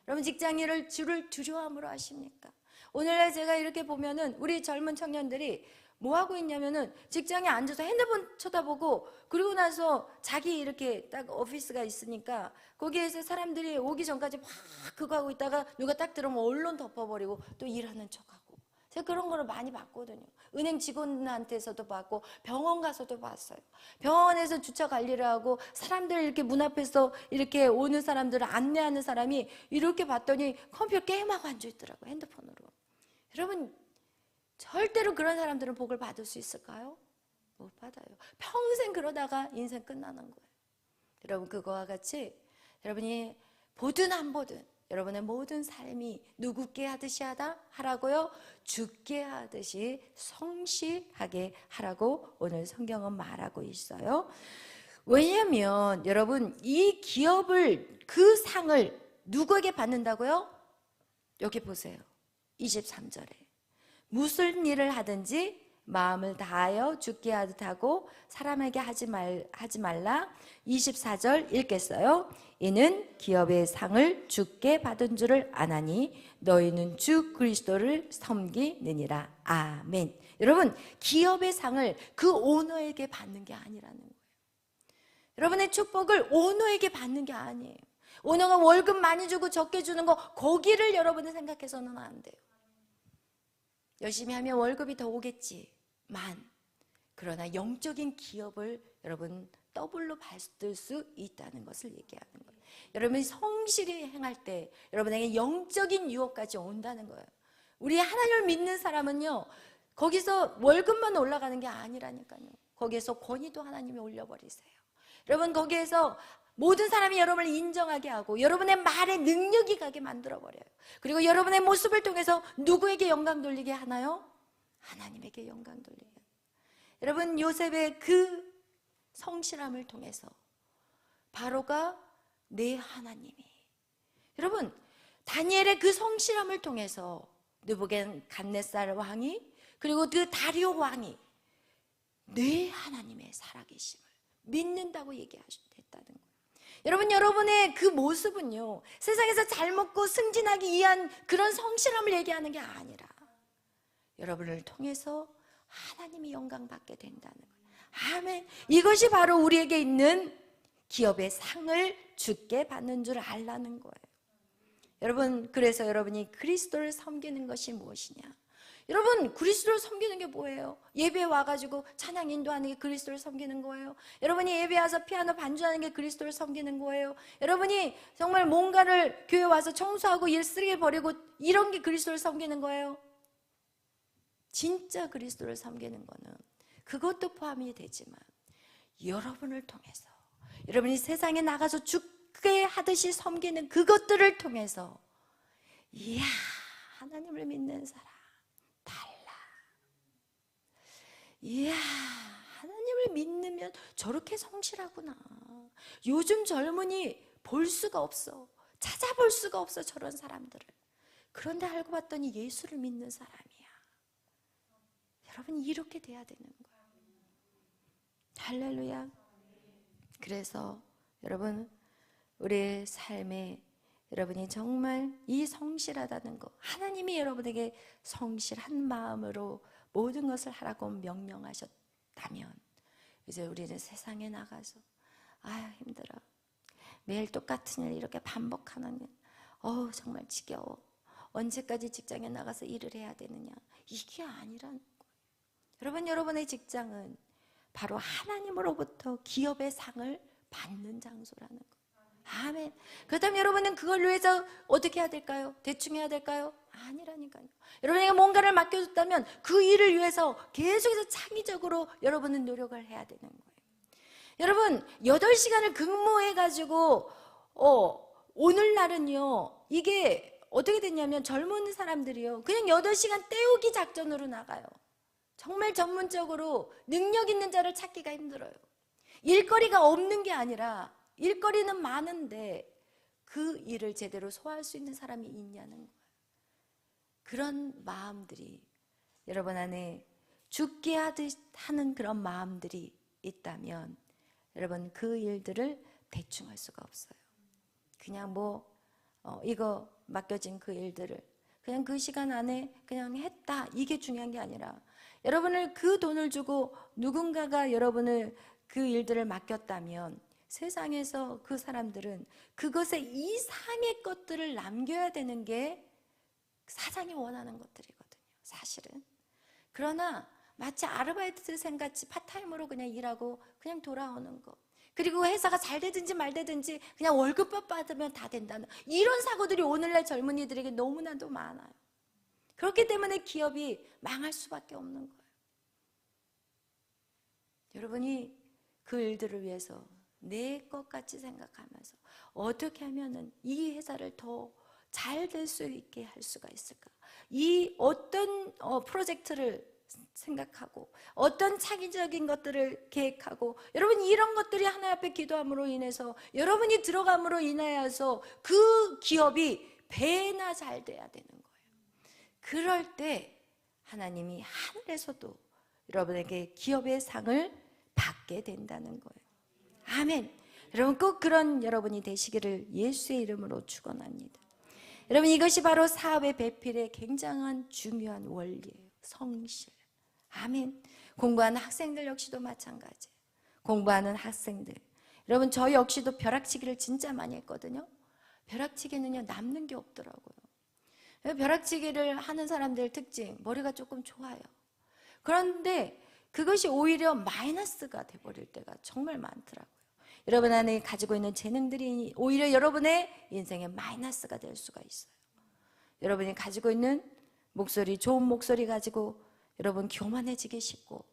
여러분 직장 일을 주를 두려워함으로 하십니까? 오늘날 제가 이렇게 보면은 우리 젊은 청년들이 뭐 하고 있냐면은 직장에 앉아서 핸드폰 쳐다보고 그리고 나서 자기 이렇게 딱 오피스가 있으니까 거기에서 사람들이 오기 전까지 막 그거 하고 있다가 누가 딱 들어오면 얼른 덮어버리고 또 일하는 척하고, 제가 그런 거를 많이 봤거든요. 은행 직원한테서도 봤고 병원 가서도 봤어요. 병원에서 주차 관리를 하고 사람들 이렇게 문 앞에서 이렇게 오는 사람들을 안내하는 사람이 이렇게 봤더니 컴퓨터 게임하고 앉아있더라고요. 핸드폰으로. 여러분, 절대로 그런 사람들은 복을 받을 수 있을까요? 못 받아요. 평생 그러다가 인생 끝나는 거예요. 여러분, 그거와 같이 여러분이 보든 안 보든 여러분의 모든 삶이 누구께 하듯이 하라고요? 주께 하듯이 성실하게 하라고 오늘 성경은 말하고 있어요. 왜냐하면 여러분 이 기업을, 그 상을 누구에게 받는다고요? 여기 보세요. 23절에 무슨 일을 하든지 마음을 다하여 주께 하듯 하고 사람에게 하지 말라. 24절 읽겠어요. 이는 기업의 상을 주께 받은 줄을 아나니 너희는 주 그리스도를 섬기느니라. 아멘. 여러분, 기업의 상을 그 오너에게 받는 게 아니라는 거예요. 여러분의 축복을 오너에게 받는 게 아니에요. 오너가 월급 많이 주고 적게 주는 거, 거기를 여러분이 생각해서는 안 돼요. 열심히 하면 월급이 더 오겠지만, 그러나 영적인 기업을 여러분 더블로 받을 수 있다는 것을 얘기하는 거예요. 여러분이 성실히 행할 때 여러분에게 영적인 유혹까지 온다는 거예요. 우리 하나님을 믿는 사람은요, 거기서 월급만 올라가는 게 아니라니까요. 거기에서 권위도 하나님이 올려버리세요. 여러분, 거기에서 모든 사람이 여러분을 인정하게 하고 여러분의 말에 능력이 가게 만들어버려요. 그리고 여러분의 모습을 통해서 누구에게 영광 돌리게 하나요? 하나님에게 영광 돌리게 해요. 여러분, 요셉의 그 성실함을 통해서 바로가 내 하나님이, 여러분 다니엘의 그 성실함을 통해서 느부갓네살 왕이, 그리고 그 다리오 왕이 내 하나님의 살아계심을 믿는다고 얘기했다는 거예요. 여러분, 여러분의 그 모습은요, 세상에서 잘 먹고 승진하기 위한 그런 성실함을 얘기하는 게 아니라 여러분을 통해서 하나님이 영광 받게 된다는 거예요. 아멘. 이것이 바로 우리에게 있는 기업의 상을 주께 받는 줄 알라는 거예요. 여러분, 그래서 여러분이 그리스도를 섬기는 것이 무엇이냐? 여러분, 그리스도를 섬기는 게 뭐예요? 예배에 와가지고 찬양 인도하는 게 그리스도를 섬기는 거예요. 여러분이 예배에 와서 피아노 반주하는 게 그리스도를 섬기는 거예요. 여러분이 정말 뭔가를 교회 와서 청소하고 일 쓰레기 버리고 이런 게 그리스도를 섬기는 거예요. 진짜 그리스도를 섬기는 거는 그것도 포함이 되지만 여러분을 통해서, 여러분이 세상에 나가서 죽게 하듯이 섬기는 그것들을 통해서, 이야, 하나님을 믿는 사람 달라. 이야, 하나님을 믿으면 저렇게 성실하구나. 요즘 젊은이 볼 수가 없어. 찾아볼 수가 없어, 저런 사람들을. 그런데 알고 봤더니 예수를 믿는 사람이야. 여러분, 이렇게 돼야 되는 거예요. 할렐루야. 그래서 여러분, 우리의 삶에 여러분이 정말 이 성실하다는 거, 하나님이 여러분에게 성실한 마음으로 모든 것을 하라고 명령하셨다면, 이제 우리는 세상에 나가서 아유 힘들어, 매일 똑같은 일 이렇게 반복하는 일, 정말 지겨워, 언제까지 직장에 나가서 일을 해야 되느냐, 이게 아니라는 거예요. 여러분, 여러분의 직장은 바로 하나님으로부터 기업의 상을 받는 장소라는 거예요. 아멘. 그렇다면 여러분은 그걸 위해서 어떻게 해야 될까요? 대충 해야 될까요? 아니라니까요. 여러분에게 뭔가를 맡겨줬다면 그 일을 위해서 계속해서 창의적으로 여러분은 노력을 해야 되는 거예요. 여러분, 8시간을 근무해가지고 오늘날은요, 이게 어떻게 됐냐면 젊은 사람들이요, 그냥 8시간 때우기 작전으로 나가요. 정말 전문적으로 능력 있는 자를 찾기가 힘들어요. 일거리가 없는 게 아니라 일거리는 많은데 그 일을 제대로 소화할 수 있는 사람이 있냐는 거예요. 그런 마음들이 여러분 안에 죽게 하는 그런 마음들이 있다면 여러분, 그 일들을 대충 할 수가 없어요. 그냥 이거 맡겨진 그 일들을 그냥 그 시간 안에 그냥 했다, 이게 중요한 게 아니라, 여러분을 그 돈을 주고 누군가가 여러분을 그 일들을 맡겼다면 세상에서 그 사람들은 그것의 이상의 것들을 남겨야 되는 게 사장이 원하는 것들이거든요, 사실은. 그러나 마치 아르바이트생같이 파타임으로 그냥 일하고 그냥 돌아오는 거, 그리고 회사가 잘 되든지 말 되든지 그냥 월급만 받으면 다 된다는 이런 사고들이 오늘날 젊은이들에게 너무나도 많아요. 그렇기 때문에 기업이 망할 수밖에 없는 거예요. 여러분이 그 일들을 위해서 내 것 같이 생각하면서 어떻게 하면은 이 회사를 더 잘 될 수 있게 할 수가 있을까? 이 어떤 프로젝트를 생각하고 어떤 창의적인 것들을 계획하고, 여러분 이런 것들이 하나님 앞에 기도함으로 인해서 여러분이 들어감으로 인하여서 그 기업이 배나 잘 돼야 되는 거예요. 그럴 때 하나님이 하늘에서도 여러분에게 기업의 상을 받게 된다는 거예요. 아멘. 여러분, 꼭 그런 여러분이 되시기를 예수의 이름으로 축원합니다. 여러분, 이것이 바로 사업의 배필의 굉장한 중요한 원리예요. 성실. 아멘. 공부하는 학생들 역시도 마찬가지예요. 공부하는 학생들, 여러분, 저 역시도 벼락치기를 진짜 많이 했거든요. 벼락치기는요, 남는 게 없더라고요. 벼락치기를 하는 사람들 특징, 머리가 조금 좋아요. 그런데 그것이 오히려 마이너스가 돼버릴 때가 정말 많더라고요. 여러분 안에 가지고 있는 재능들이 오히려 여러분의 인생의 마이너스가 될 수가 있어요. 여러분이 가지고 있는 목소리, 좋은 목소리 가지고 여러분 교만해지기 쉽고,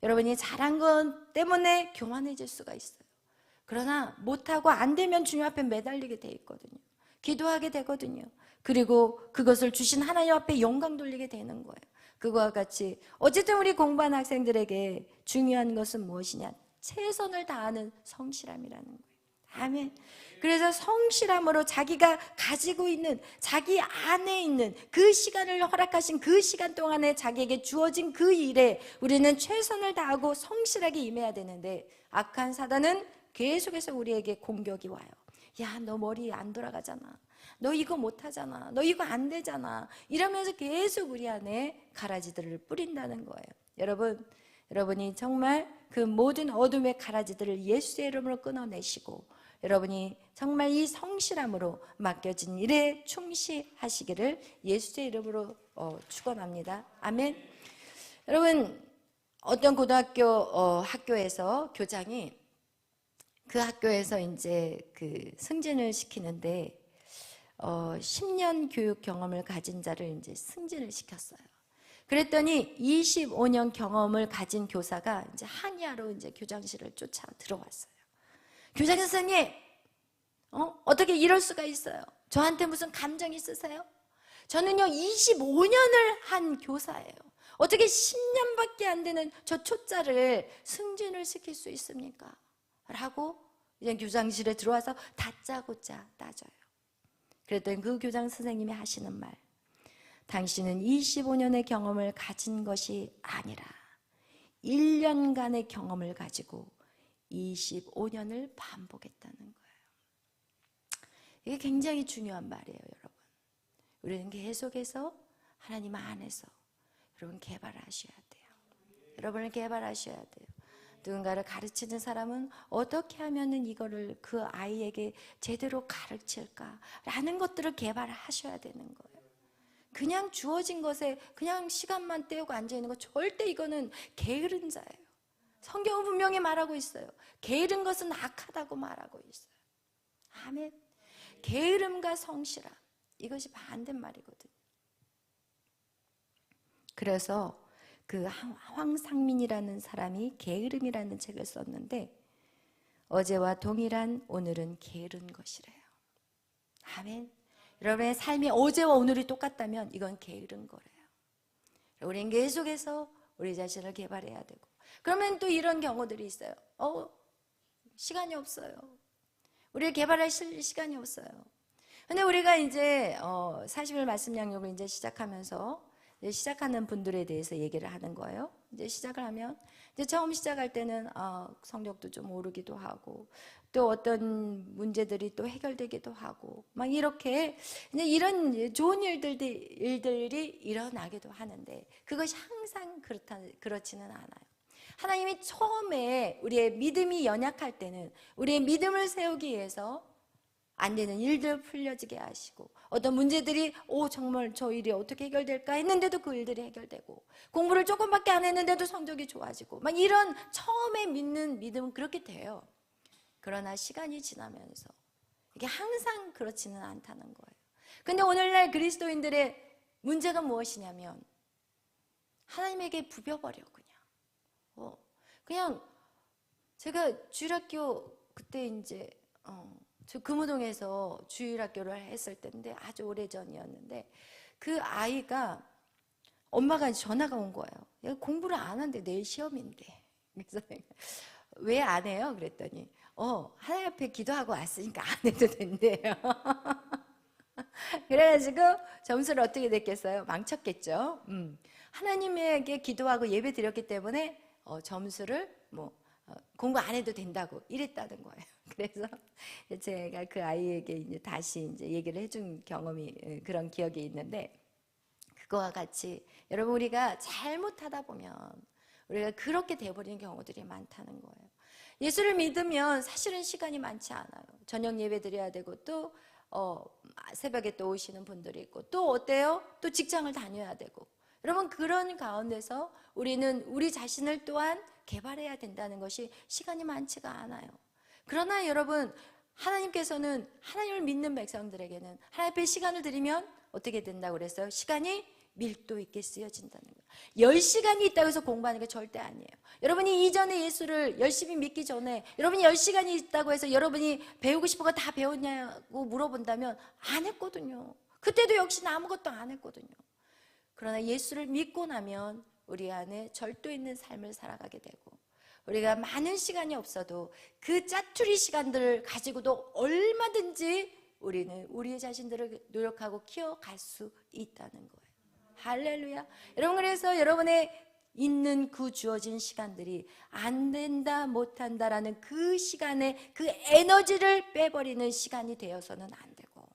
여러분이 잘한 것 때문에 교만해질 수가 있어요. 그러나 못하고 안 되면 주님 앞에 매달리게 돼 있거든요. 기도하게 되거든요. 그리고 그것을 주신 하나님 앞에 영광 돌리게 되는 거예요. 그거와 같이 어쨌든 우리 공부하는 학생들에게 중요한 것은 무엇이냐? 최선을 다하는 성실함이라는 거예요. 아멘. 그래서 성실함으로 자기가 가지고 있는, 자기 안에 있는 그 시간을 허락하신 그 시간 동안에 자기에게 주어진 그 일에 우리는 최선을 다하고 성실하게 임해야 되는데, 악한 사단은 계속해서 우리에게 공격이 와요. 야, 너 머리 안 돌아가잖아. 너 이거 못하잖아. 너 이거 안 되잖아. 이러면서 계속 우리 안에 가라지들을 뿌린다는 거예요. 여러분이 정말 그 모든 어둠의 가라지들을 예수의 이름으로 끊어내시고 여러분이 정말 이 성실함으로 맡겨진 일에 충실하시기를 예수의 이름으로 축원합니다. 아멘. 여러분, 어떤 고등학교 학교에서 교장이 그 학교에서 이제 그 승진을 시키는데 10년 교육 경험을 가진 자를 이제 승진을 시켰어요. 그랬더니 25년 경험을 가진 교사가 이제 한야로 이제 교장실을 쫓아 들어왔어요. 교장 선생님, 어떻게 이럴 수가 있어요? 저한테 무슨 감정 있으세요? 저는요 25년을 한 교사예요. 어떻게 10년밖에 안 되는 저 초짜를 승진을 시킬 수 있습니까? 라고 이제 교장실에 들어와서 다짜고짜 따져요. 그랬더니 그 교장 선생님이 하시는 말, 당신은 25년의 경험을 가진 것이 아니라 1년간의 경험을 가지고 25년을 반복했다는 거예요. 이게 굉장히 중요한 말이에요, 여러분. 우리는 계속해서 하나님 안에서 여러분 개발하셔야 돼요. 여러분을 개발하셔야 돼요. 누군가를 가르치는 사람은 어떻게 하면은 이거를 그 아이에게 제대로 가르칠까라는 것들을 개발하셔야 되는 거예요. 그냥 주어진 것에 그냥 시간만 때우고 앉아있는 거 절대 이거는 게으른 자예요. 성경은 분명히 말하고 있어요. 게으른 것은 악하다고 말하고 있어요. 아멘. 게으름과 성실함, 이것이 반대말이거든요. 그래서 그 황상민이라는 사람이 게으름이라는 책을 썼는데 어제와 동일한 오늘은 게으른 것이래요. 아멘. 여러분의 삶이 어제와 오늘이 똑같다면 이건 게으른 거래요. 우리는 계속해서 우리 자신을 개발해야 되고, 그러면 또 이런 경우들이 있어요. 시간이 없어요. 우리를 개발할 시간이 없어요. 근데 우리가 이제 40일 말씀 양육을 이제 시작하면서 시작하는 분들에 대해서 얘기를 하는 거예요. 이제 시작을 하면 이제 처음 시작할 때는 성적도 좀 오르기도 하고 또 어떤 문제들이 또 해결되기도 하고 막 이렇게 이제 이런 좋은 일들이 일어나기도 하는데 그것이 항상 그렇지는 않아요. 하나님이 처음에 우리의 믿음이 연약할 때는 우리의 믿음을 세우기 위해서 안 되는 일들 풀려지게 하시고 어떤 문제들이 정말 저 일이 어떻게 해결될까 했는데도 그 일들이 해결되고 공부를 조금밖에 안 했는데도 성적이 좋아지고 막 이런 처음에 믿는 믿음은 그렇게 돼요. 그러나 시간이 지나면서 이게 항상 그렇지는 않다는 거예요. 근데 오늘날 그리스도인들의 문제가 무엇이냐면 하나님에게 부벼버려 그냥 제가 주일학교 그때 이제 저 금호동에서 주일학교를 했을 때인데 아주 오래전이었는데 그 아이가 엄마가 전화가 온 거예요. 얘가 공부를 안 한대. 내일 시험인데. 그래서 왜 안 해요? 그랬더니 하나님 앞에 기도하고 왔으니까 안 해도 된대요. 그래가지고 점수를 어떻게 됐겠어요? 망쳤겠죠. 하나님에게 기도하고 예배 드렸기 때문에 점수를 공부 안 해도 된다고 이랬다는 거예요. 그래서 제가 그 아이에게 이제 다시 이제 얘기를 해준 경험이 그런 기억이 있는데 그거와 같이 여러분 우리가 잘못하다 보면 우리가 그렇게 돼버리는 경우들이 많다는 거예요. 예수를 믿으면 사실은 시간이 많지 않아요. 저녁 예배 드려야 되고 또 새벽에 또 오시는 분들이 있고 또 어때요? 또 직장을 다녀야 되고 여러분 그런 가운데서 우리는 우리 자신을 또한 개발해야 된다는 것이 시간이 많지가 않아요. 그러나 여러분 하나님께서는 하나님을 믿는 백성들에게는 하나님 앞에 시간을 드리면 어떻게 된다고 그랬어요? 시간이 밀도 있게 쓰여진다는 거예요. 10시간이 있다고 해서 공부하는 게 절대 아니에요. 여러분이 이전에 예수를 열심히 믿기 전에 여러분이 10시간이 있다고 해서 여러분이 배우고 싶은 거 다 배웠냐고 물어본다면 안 했거든요. 그때도 역시 아무것도 안 했거든요. 그러나 예수를 믿고 나면 우리 안에 절도 있는 삶을 살아가게 되고 우리가 많은 시간이 없어도 그 짜투리 시간들을 가지고도 얼마든지 우리는 우리 자신들을 노력하고 키워갈 수 있다는 거예요. 할렐루야. 여러분 그래서 여러분의 있는 그 주어진 시간들이 안 된다 못한다라는 그 시간에 그 에너지를 빼버리는 시간이 되어서는 안 되고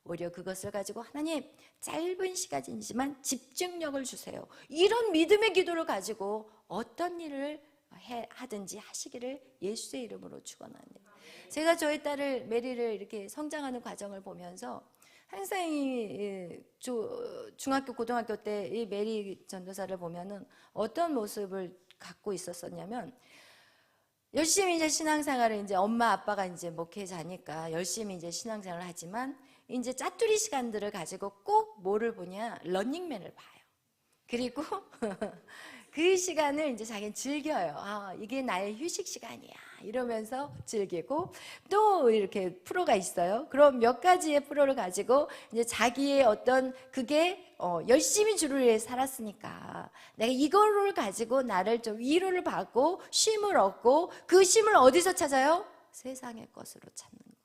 오히려 그것을 가지고 하나님 짧은 시간이지만 집중력을 주세요. 이런 믿음의 기도를 가지고 어떤 일을 하든지 하시기를 예수의 이름으로 축원합니다. 제가 저희 딸을 메리를 이렇게 성장하는 과정을 보면서 항상 이 중학교 고등학교 때 이 메리 전도사를 보면은 어떤 모습을 갖고 있었었냐면 열심히 이제 신앙생활을 이제 엄마 아빠가 이제 목회자니까 열심히 이제 신앙생활을 하지만 이제 짜투리 시간들을 가지고 꼭 뭐를 보냐 런닝맨을 봐요. 그리고 그 시간을 이제 자기는 즐겨요. 아, 이게 나의 휴식 시간이야. 이러면서 즐기고 또 이렇게 프로가 있어요. 그럼 몇 가지의 프로를 가지고 이제 자기의 어떤 그게 열심히 주를 위해 살았으니까 내가 이거를 가지고 나를 좀 위로를 받고 쉼을 얻고 그 쉼을 어디서 찾아요? 세상의 것으로 찾는 거예요.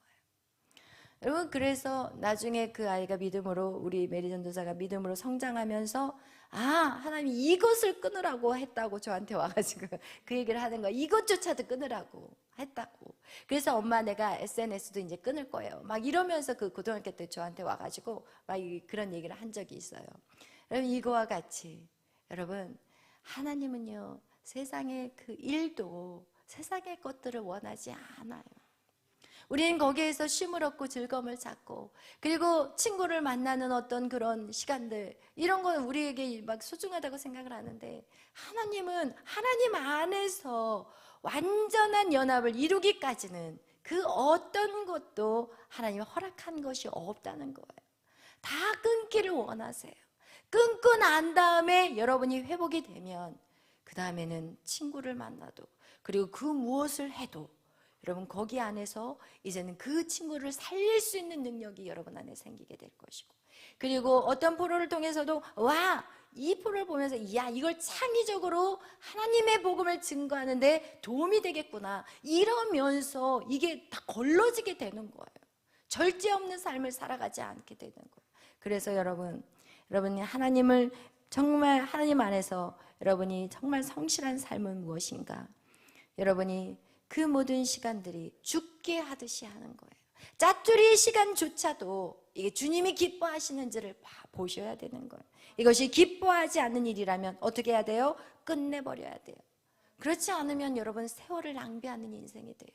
여러분 그래서 나중에 그 아이가 믿음으로 우리 메리 전도사가 믿음으로 성장하면서 아 하나님이 이것을 끊으라고 했다고 저한테 와가지고 그 얘기를 하는 거야. 이것조차도 끊으라고 했다고. 그래서 엄마 내가 SNS도 이제 끊을 거예요. 막 이러면서 그 고등학교 때 저한테 와가지고 막 그런 얘기를 한 적이 있어요. 여러분 이거와 같이 여러분 하나님은요 세상의 그 일도 세상의 것들을 원하지 않아요. 우리는 거기에서 쉼을 얻고 즐거움을 찾고 그리고 친구를 만나는 어떤 그런 시간들 이런 건 우리에게 막 소중하다고 생각을 하는데 하나님은 하나님 안에서 완전한 연합을 이루기까지는 그 어떤 것도 하나님이 허락한 것이 없다는 거예요. 다 끊기를 원하세요. 끊고 난 다음에 여러분이 회복이 되면 그 다음에는 친구를 만나도 그리고 그 무엇을 해도 여러분 거기 안에서 이제는 그 친구를 살릴 수 있는 능력이 여러분 안에 생기게 될 것이고 그리고 어떤 프로를 통해서도 와 이 프로를 보면서 야 이걸 창의적으로 하나님의 복음을 증거하는데 도움이 되겠구나 이러면서 이게 다 걸러지게 되는 거예요. 절제 없는 삶을 살아가지 않게 되는 거예요. 그래서 여러분이 하나님을 정말 하나님 안에서 여러분이 정말 성실한 삶은 무엇인가 여러분이 그 모든 시간들이 죽게 하듯이 하는 거예요. 짜투리의 시간조차도 이게 주님이 기뻐하시는지를 보셔야 되는 거예요. 이것이 기뻐하지 않는 일이라면 어떻게 해야 돼요? 끝내버려야 돼요. 그렇지 않으면 여러분 세월을 낭비하는 인생이 돼요.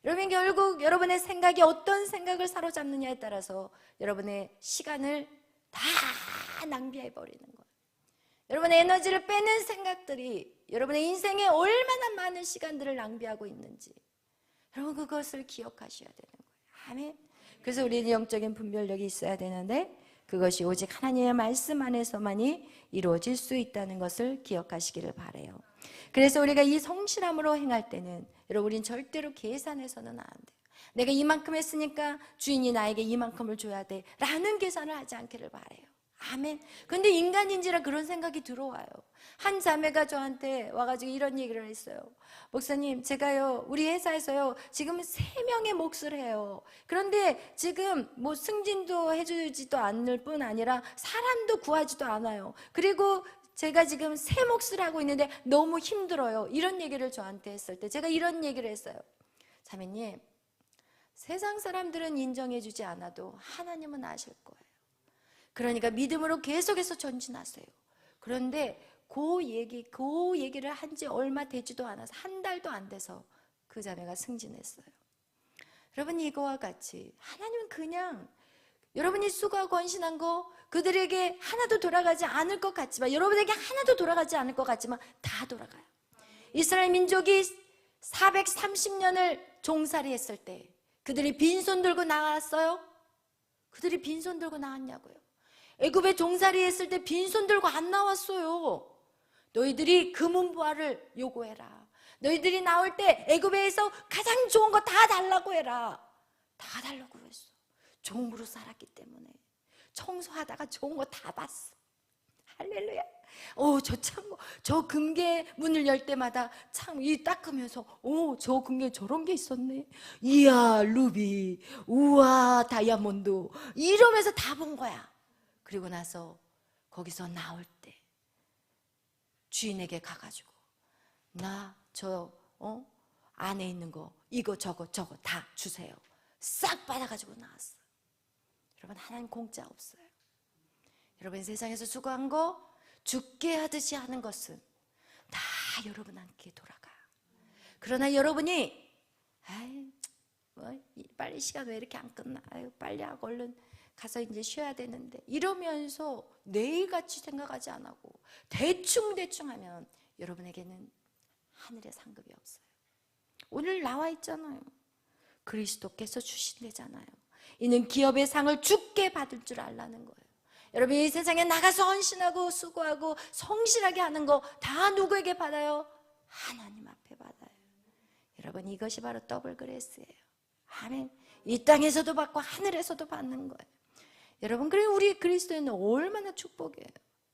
여러분 결국 여러분의 생각이 어떤 생각을 사로잡느냐에 따라서 여러분의 시간을 다 낭비해 버리는 거예요. 여러분의 에너지를 빼는 생각들이 여러분의 인생에 얼마나 많은 시간들을 낭비하고 있는지 여러분 그것을 기억하셔야 되는 거예요. 아멘. 그래서 우리는 영적인 분별력이 있어야 되는데 그것이 오직 하나님의 말씀 안에서만이 이루어질 수 있다는 것을 기억하시기를 바라요. 그래서 우리가 이 성실함으로 행할 때는 여러분 우리는 절대로 계산해서는 안 돼요. 내가 이만큼 했으니까 주인이 나에게 이만큼을 줘야 돼 라는 계산을 하지 않기를 바라요. 아멘. 근데 인간인지라 그런 생각이 들어와요. 한 자매가 저한테 와가지고 이런 얘기를 했어요. 목사님, 제가요, 우리 회사에서요, 지금 3명의 몫을 해요. 그런데 지금 뭐 승진도 해주지도 않을 뿐 아니라 사람도 구하지도 않아요. 그리고 제가 지금 3 몫을 하고 있는데 너무 힘들어요. 이런 얘기를 저한테 했을 때 제가 이런 얘기를 했어요. 자매님, 세상 사람들은 인정해주지 않아도 하나님은 아실 거예요. 그러니까 믿음으로 계속해서 전진하세요. 그런데 그 얘기를 한 지 얼마 되지도 않아서 한 달도 안 돼서 그 자매가 승진했어요. 여러분 이거와 같이 하나님은 그냥 여러분이 수고하고 헌신한 거 그들에게 하나도 돌아가지 않을 것 같지만 여러분에게 하나도 돌아가지 않을 것 같지만 다 돌아가요. 이스라엘 민족이 430년을 종살이 했을 때 그들이 빈손 들고 나왔어요? 그들이 빈손 들고 나왔냐고요? 애굽에 종살이 했을 때 빈손 들고 안 나왔어요. 너희들이 금은보화를 요구해라. 너희들이 나올 때 애굽에서 가장 좋은 거 다 달라고 해라. 다 달라고 했어. 종으로 살았기 때문에 청소하다가 좋은 거 다 봤어. 할렐루야. 저 금괴 문을 열 때마다 참 이 닦으면서 저 금괴 저런 게 있었네. 이야 루비, 우와 다이아몬드 이러면서 다 본 거야. 그리고 나서 거기서 나올 때 주인에게 가가지고 나 안에 있는 거 이거 저거 다 주세요. 싹 받아가지고 나왔어. 여러분 하나님 공짜 없어요. 여러분 세상에서 수고한 거 죽게 하듯이 하는 것은 다 여러분한테 돌아가요. 그러나 여러분이 빨리 시간 왜 이렇게 안 끝나? 빨리 하고 얼른 가서 이제 쉬어야 되는데 이러면서 내일같이 생각하지 안 하고 대충 하면 여러분에게는 하늘의 상급이 없어요. 오늘 나와 있잖아요. 그리스도께서 주신대잖아요. 이는 기업의 상을 주께 받을 줄 알라는 거예요. 여러분이 이 세상에 나가서 헌신하고 수고하고 성실하게 하는 거 다 누구에게 받아요? 하나님 앞에 받아요. 여러분 이것이 바로 더블 그레이스예요. 아멘. 이 땅에서도 받고 하늘에서도 받는 거예요. 여러분 그리고 우리 그리스도인은 얼마나 축복이에요.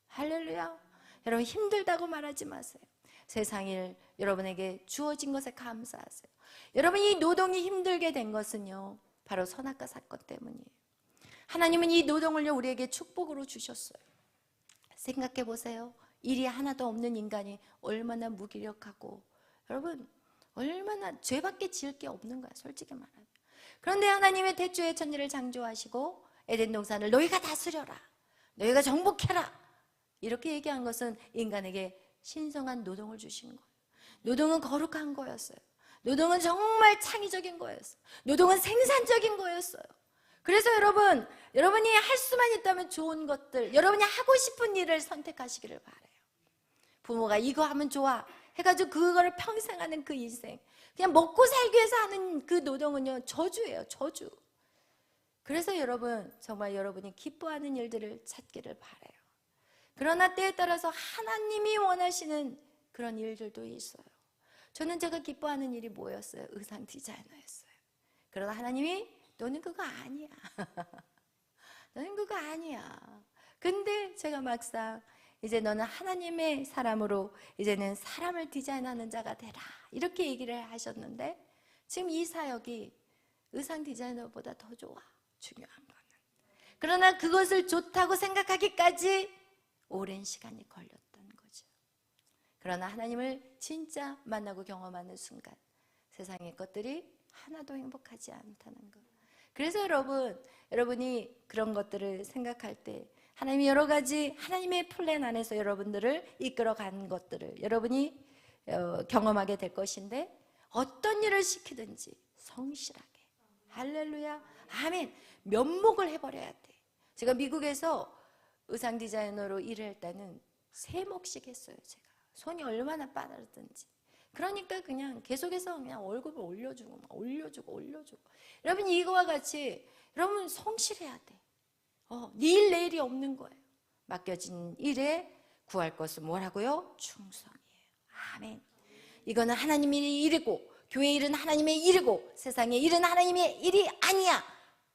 할렐루야. 여러분 힘들다고 말하지 마세요. 세상일 여러분에게 주어진 것에 감사하세요. 여러분 이 노동이 힘들게 된 것은요 바로 선악과 사건 때문이에요. 하나님은 이 노동을요 우리에게 축복으로 주셨어요. 생각해 보세요. 일이 하나도 없는 인간이 얼마나 무기력하고 여러분 얼마나 죄밖에 지을 게 없는 거야 솔직히 말하면. 그런데 하나님의 태초에 천지를 창조하시고 에덴 동산을 너희가 다스려라, 너희가 정복해라 이렇게 얘기한 것은 인간에게 신성한 노동을 주신 거예요. 노동은 거룩한 거였어요. 노동은 정말 창의적인 거였어요. 노동은 생산적인 거였어요. 그래서 여러분이 할 수만 있다면 좋은 것들, 여러분이 하고 싶은 일을 선택하시기를 바라요. 부모가 이거 하면 좋아 해가지고 그거를 평생 하는 그 인생, 그냥 먹고 살기 위해서 하는 그 노동은요 저주예요. 저주. 그래서 여러분 정말 여러분이 기뻐하는 일들을 찾기를 바라요. 그러나 때에 따라서 하나님이 원하시는 그런 일들도 있어요. 저는 제가 기뻐하는 일이 뭐였어요? 의상 디자이너였어요. 그러나 하나님이 너는 그거 아니야. 너는 그거 아니야. 근데 제가 막상 이제 너는 하나님의 사람으로 이제는 사람을 디자인하는 자가 되라 이렇게 얘기를 하셨는데 지금 이 사역이 의상 디자이너보다 더 좋아. 중요한 거는. 그러나 그것을 좋다고 생각하기까지 오랜 시간이 걸렸던 거죠. 그러나 하나님을 진짜 만나고 경험하는 순간 세상의 것들이 하나도 행복하지 않다는 것. 그래서 여러분이 그런 것들을 생각할 때 하나님이 여러 가지 하나님의 플랜 안에서 여러분들을 이끌어간 것들을 여러분이 경험하게 될 것인데 어떤 일을 시키든지 성실하게 할렐루야 아멘 면목을 해버려야 돼. 제가 미국에서 의상 디자이너로 일을 할 때는 3몫씩 했어요. 제가 손이 얼마나 빠르든지. 그러니까 그냥 계속해서 그냥 월급을 올려주고 여러분 이거와 같이 여러분 성실해야 돼. 내일 내일이 없는 거예요. 맡겨진 일에 구할 것은 뭐라고요? 충성이에요. 아멘. 이거는 하나님의 일이고 교회 일은 하나님의 일이고 세상의 일은 하나님의 일이 아니야.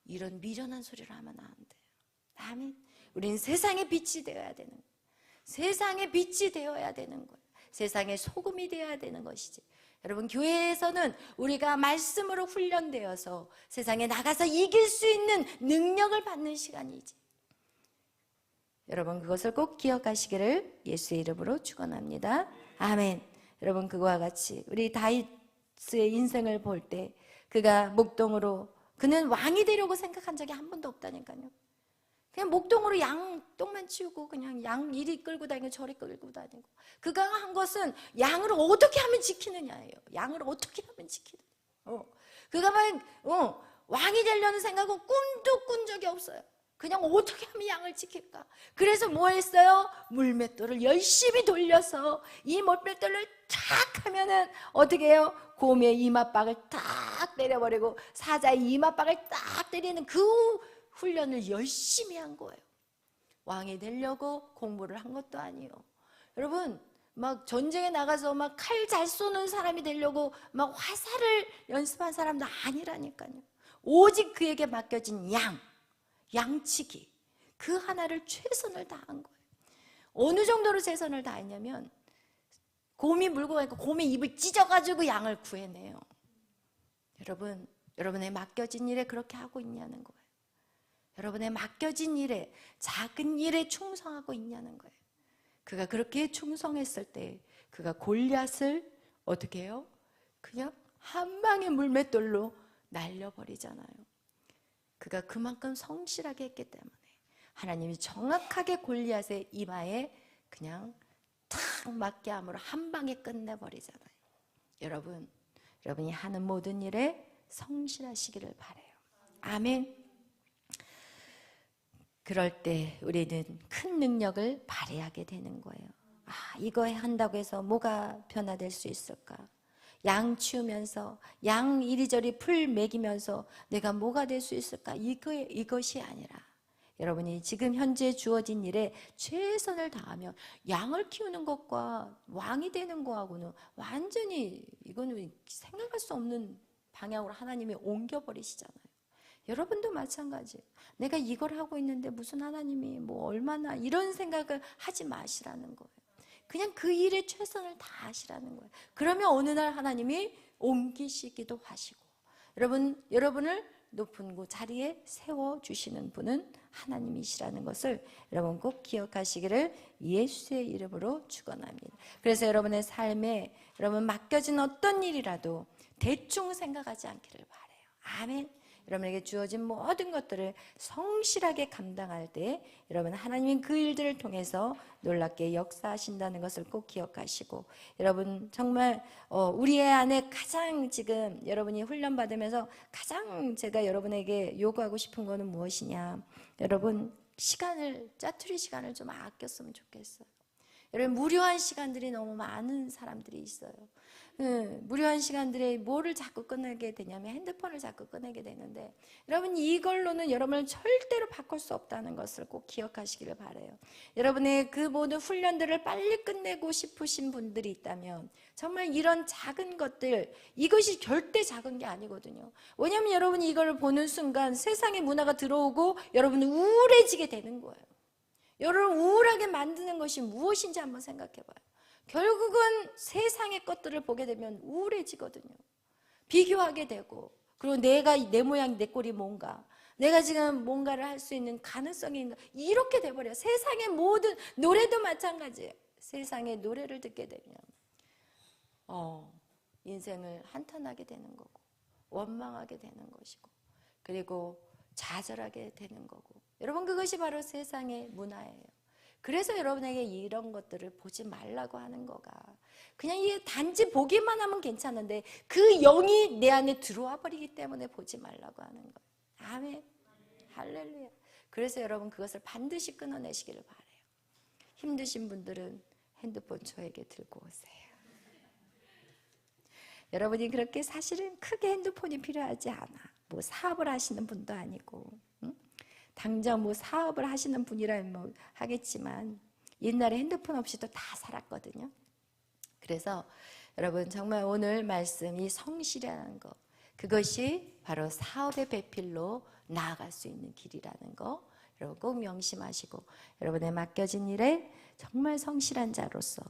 이런 미련한 소리를 하면 안 돼요. 아멘. 우리는 세상의 빛이 되어야 되는 거예요. 세상의 빛이 되어야 되는 거예요. 세상의 소금이 되어야 되는 것이지. 여러분 교회에서는 우리가 말씀으로 훈련되어서 세상에 나가서 이길 수 있는 능력을 받는 시간이지. 여러분 그것을 꼭 기억하시기를 예수의 이름으로 축원합니다. 아멘. 여러분 그와 같이 우리 다윗의 인생을 볼 때 그가 목동으로 그는 왕이 되려고 생각한 적이 한 번도 없다니까요. 그냥 목동으로 양 똥만 치우고 그냥 양 이리 끌고 다니고 저리 끌고 다니고 그가 한 것은 양을 어떻게 하면 지키느냐예요. 양을 어떻게 하면 지키느냐. 그가 막 왕이 되려는 생각은 꿈도 꾼 적이 없어요. 그냥 어떻게 하면 양을 지킬까. 그래서 뭐 했어요? 물맷돌을 열심히 돌려서 이 물맷돌을 탁 하면은 어떻게 해요? 곰의 이맛박을 딱 때려버리고 사자의 이맛박을 딱 때리는 그 훈련을 열심히 한 거예요. 왕이 되려고 공부를 한 것도 아니에요. 여러분 막 전쟁에 나가서 막 칼 잘 쏘는 사람이 되려고 막 화살을 연습한 사람도 아니라니까요. 오직 그에게 맡겨진 양치기 그 하나를 최선을 다한 거예요. 어느 정도로 최선을 다했냐면 곰이 물고 가니까 곰의 입을 찢어가지고 양을 구해내요. 여러분의 맡겨진 일에 그렇게 하고 있냐는 거예요. 여러분의 맡겨진 일에 작은 일에 충성하고 있냐는 거예요. 그가 그렇게 충성했을 때 그가 골리앗을 어떻게 해요? 그냥 한 방의 물맷돌로 날려버리잖아요. 그가 그만큼 성실하게 했기 때문에 하나님이 정확하게 골리앗의 이마에 그냥 탁 맞게 함으로 한 방에 끝내버리잖아요. 여러분이 하는 모든 일에 성실하시기를 바라요. 아멘. 그럴 때 우리는 큰 능력을 발휘하게 되는 거예요. 이거 한다고 해서 뭐가 변화될 수 있을까? 양 치우면서 양 이리저리 풀 먹이면서 내가 뭐가 될 수 있을까? 이것이 아니라 여러분이 지금 현재 주어진 일에 최선을 다하면 양을 키우는 것과 왕이 되는 거하고는 완전히 이거는 생각할 수 없는 방향으로 하나님이 옮겨버리시잖아요. 여러분도 마찬가지. 내가 이걸 하고 있는데 무슨 하나님이 뭐 얼마나 이런 생각을 하지 마시라는 거예요. 그냥 그 일에 최선을 다하시라는 거예요. 그러면 어느 날 하나님이 옮기시기도 하시고 여러분을 높은 그 자리에 세워주시는 분은 하나님이시라는 것을 여러분 꼭 기억하시기를 예수의 이름으로 축원합니다. 그래서 여러분의 삶에 여러분 맡겨진 어떤 일이라도 대충 생각하지 않기를 바라요. 아멘. 여러분에게 주어진 모든 것들을 성실하게 감당할 때 여러분 하나님은 그 일들을 통해서 놀랍게 역사하신다는 것을 꼭 기억하시고 여러분 정말 우리의 안에 가장 지금 여러분이 훈련받으면서 가장 제가 여러분에게 요구하고 싶은 거는 무엇이냐, 여러분 짜투리 시간을 좀 아꼈으면 좋겠어요. 여러분 무료한 시간들이 너무 많은 사람들이 있어요. 무료한 시간들에 뭐를 자꾸 꺼내게 되냐면 핸드폰을 자꾸 꺼내게 되는데 여러분 이걸로는 여러분을 절대로 바꿀 수 없다는 것을 꼭 기억하시기를 바라요. 여러분의 그 모든 훈련들을 빨리 끝내고 싶으신 분들이 있다면 정말 이런 작은 것들, 이것이 절대 작은 게 아니거든요. 왜냐하면 여러분이 이걸 보는 순간 세상의 문화가 들어오고 여러분은 우울해지게 되는 거예요. 여러분을 우울하게 만드는 것이 무엇인지 한번 생각해 봐요. 결국은 세상의 것들을 보게 되면 우울해지거든요. 비교하게 되고, 그리고 내 모양 내 꼴이 뭔가, 내가 지금 뭔가를 할 수 있는 가능성이 있는가, 이렇게 돼버려요. 세상의 모든 노래도 마찬가지예요. 세상의 노래를 듣게 되면 인생을 한탄하게 되는 거고 원망하게 되는 것이고 그리고 좌절하게 되는 거고, 여러분 그것이 바로 세상의 문화예요. 그래서 여러분에게 이런 것들을 보지 말라고 하는 거가, 그냥 이게 단지 보기만 하면 괜찮은데 그 영이 내 안에 들어와 버리기 때문에 보지 말라고 하는 거예요. 아멘. 할렐루야. 그래서 여러분 그것을 반드시 끊어내시기를 바라요. 힘드신 분들은 핸드폰 저에게 들고 오세요. 여러분이 그렇게 사실은 크게 핸드폰이 필요하지 않아. 뭐 사업을 하시는 분도 아니고, 당장 뭐 사업을 하시는 분이라면 뭐 하겠지만 옛날에 핸드폰 없이도 다 살았거든요. 그래서 여러분 정말 오늘 말씀, 이 성실이라는 거, 그것이 바로 사업의 배필로 나아갈 수 있는 길이라는 거 여러분 꼭 명심하시고, 여러분의 맡겨진 일에 정말 성실한 자로서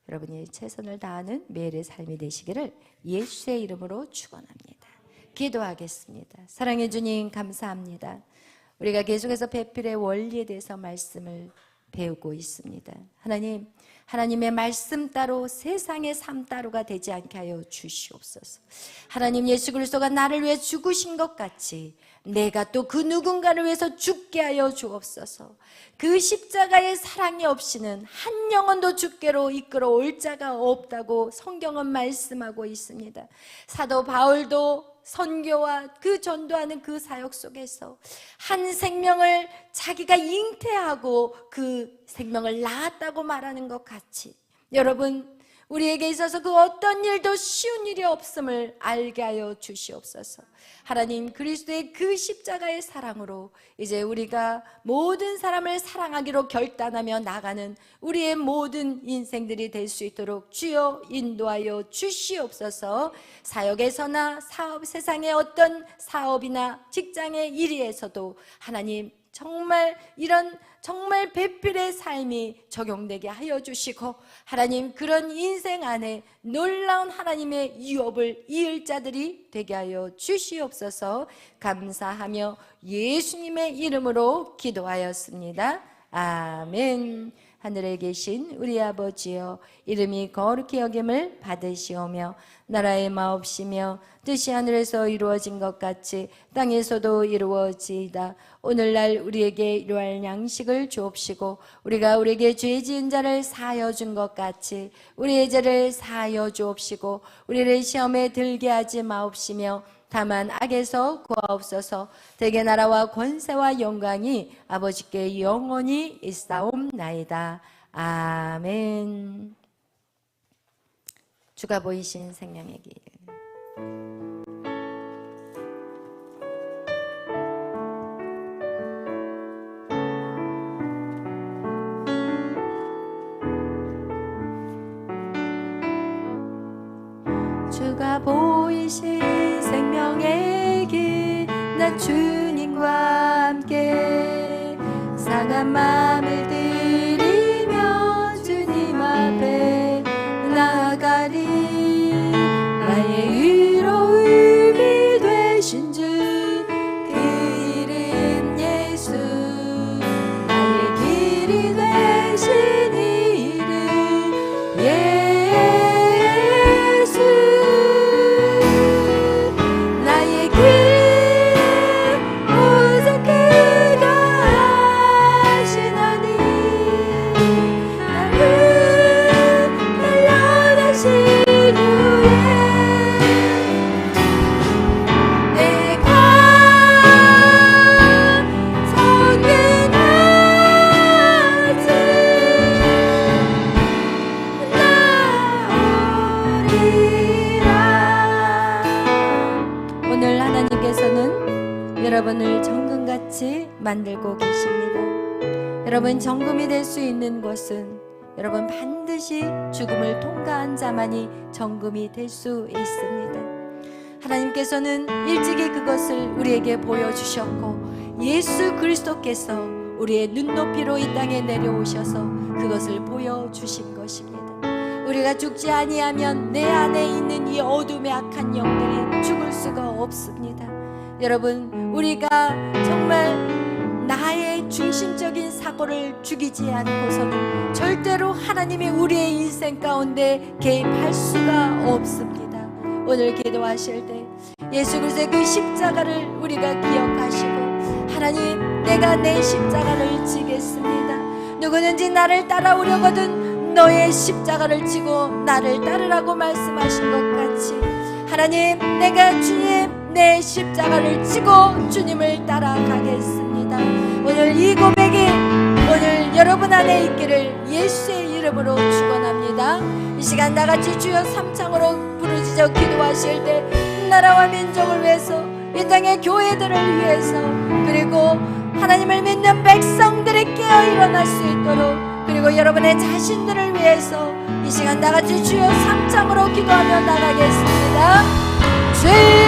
여러분이 최선을 다하는 매일의 삶이 되시기를 예수의 이름으로 축원합니다. 기도하겠습니다. 사랑해 주님 감사합니다. 우리가 계속해서 배필의 원리에 대해서 말씀을 배우고 있습니다. 하나님, 하나님의 말씀 따로 세상의 삶 따로가 되지 않게 하여 주시옵소서. 하나님, 예수 그리스도가 나를 위해 죽으신 것 같이 내가 또 그 누군가를 위해서 죽게 하여 주옵소서. 그 십자가의 사랑이 없이는 한 영혼도 주께로 이끌어 올 자가 없다고 성경은 말씀하고 있습니다. 사도 바울도 선교와 그 전도하는 그 사역 속에서 한 생명을 자기가 잉태하고 그 생명을 낳았다고 말하는 것 같이, 여러분 우리에게 있어서 그 어떤 일도 쉬운 일이 없음을 알게 하여 주시옵소서. 하나님, 그리스도의 그 십자가의 사랑으로 이제 우리가 모든 사람을 사랑하기로 결단하며 나가는 우리의 모든 인생들이 될 수 있도록 주여 인도하여 주시옵소서. 사역에서나 세상의 어떤 사업이나 직장의 일에서도 하나님 정말 이런 정말 배필의 삶이 적용되게 하여 주시고, 하나님 그런 인생 안에 놀라운 하나님의 유업을 이을 자들이 되게 하여 주시옵소서. 감사하며 예수님의 이름으로 기도하였습니다. 아멘. 하늘에 계신 우리 아버지여, 이름이 거룩히 여김을 받으시오며 나라의 마옵시며 뜻이 하늘에서 이루어진 것 같이 땅에서도 이루어지이다. 오늘날 우리에게 일용할 양식을 주옵시고 우리가 우리에게 죄 지은 자를 사하여 준 것 같이 우리의 죄를 사하여 주옵시고 우리를 시험에 들게 하지 마옵시며 다만 악에서 구하옵소서. 대개 나라와 권세와 영광이 아버지께 영원히 있사옵나이다. 아멘. 주가 보이신 생명의 길. 주가 보이신 생명의 길, 나 주님과 함께 상한 마음을 들이며 주님 앞에 나아가리. 나의 위로움이 되신 주, 그 이름 예수. 나의 길이 되신 이름 예수. 나의 길 오직 그가 하시나니 나를 단련하신 후에 내가 성행하지 나오리라. 오늘 하나님께서는 여러분을 정금같이 만들고 계십니다. 여러분, 정금이 될 수 있는 것은 여러분 반드시 죽음을 통과한 자만이 정금이 될 수 있습니다. 하나님께서는 일찍이 그것을 우리에게 보여주셨고 예수 그리스도께서 우리의 눈높이로 이 땅에 내려오셔서 그것을 보여주신 것입니다. 우리가 죽지 아니하면 내 안에 있는 이 어둠의 악한 영들이 죽을 수가 없습니다. 여러분, 우리가 정말 나의 중심적인 사고를 죽이지 않고서는 절대로 하나님이 우리의 인생 가운데 개입할 수가 없습니다. 오늘 기도하실 때 예수 그리스도의 그 십자가를 우리가 기억하시고, 하나님, 내가 내 십자가를 지겠습니다. 누구든지 나를 따라오려거든 너의 십자가를 지고 나를 따르라고 말씀하신 것 같이, 하나님, 내가 주님 내 십자가를 지고 주님을 따라가겠습니다. 오늘 이 고백이 오늘 여러분 안에 있기를 예수의 이름으로 축원합니다. 이 시간 나같이 주여 삼창으로 부르짖어 기도하실 때 나라와 민족을 위해서, 이 땅의 교회들을 위해서, 그리고 하나님을 믿는 백성들이 깨어 일어날 수 있도록, 그리고 여러분의 자신들을 위해서 이 시간 나같이 주여 삼창으로 기도하며 나가겠습니다. 주여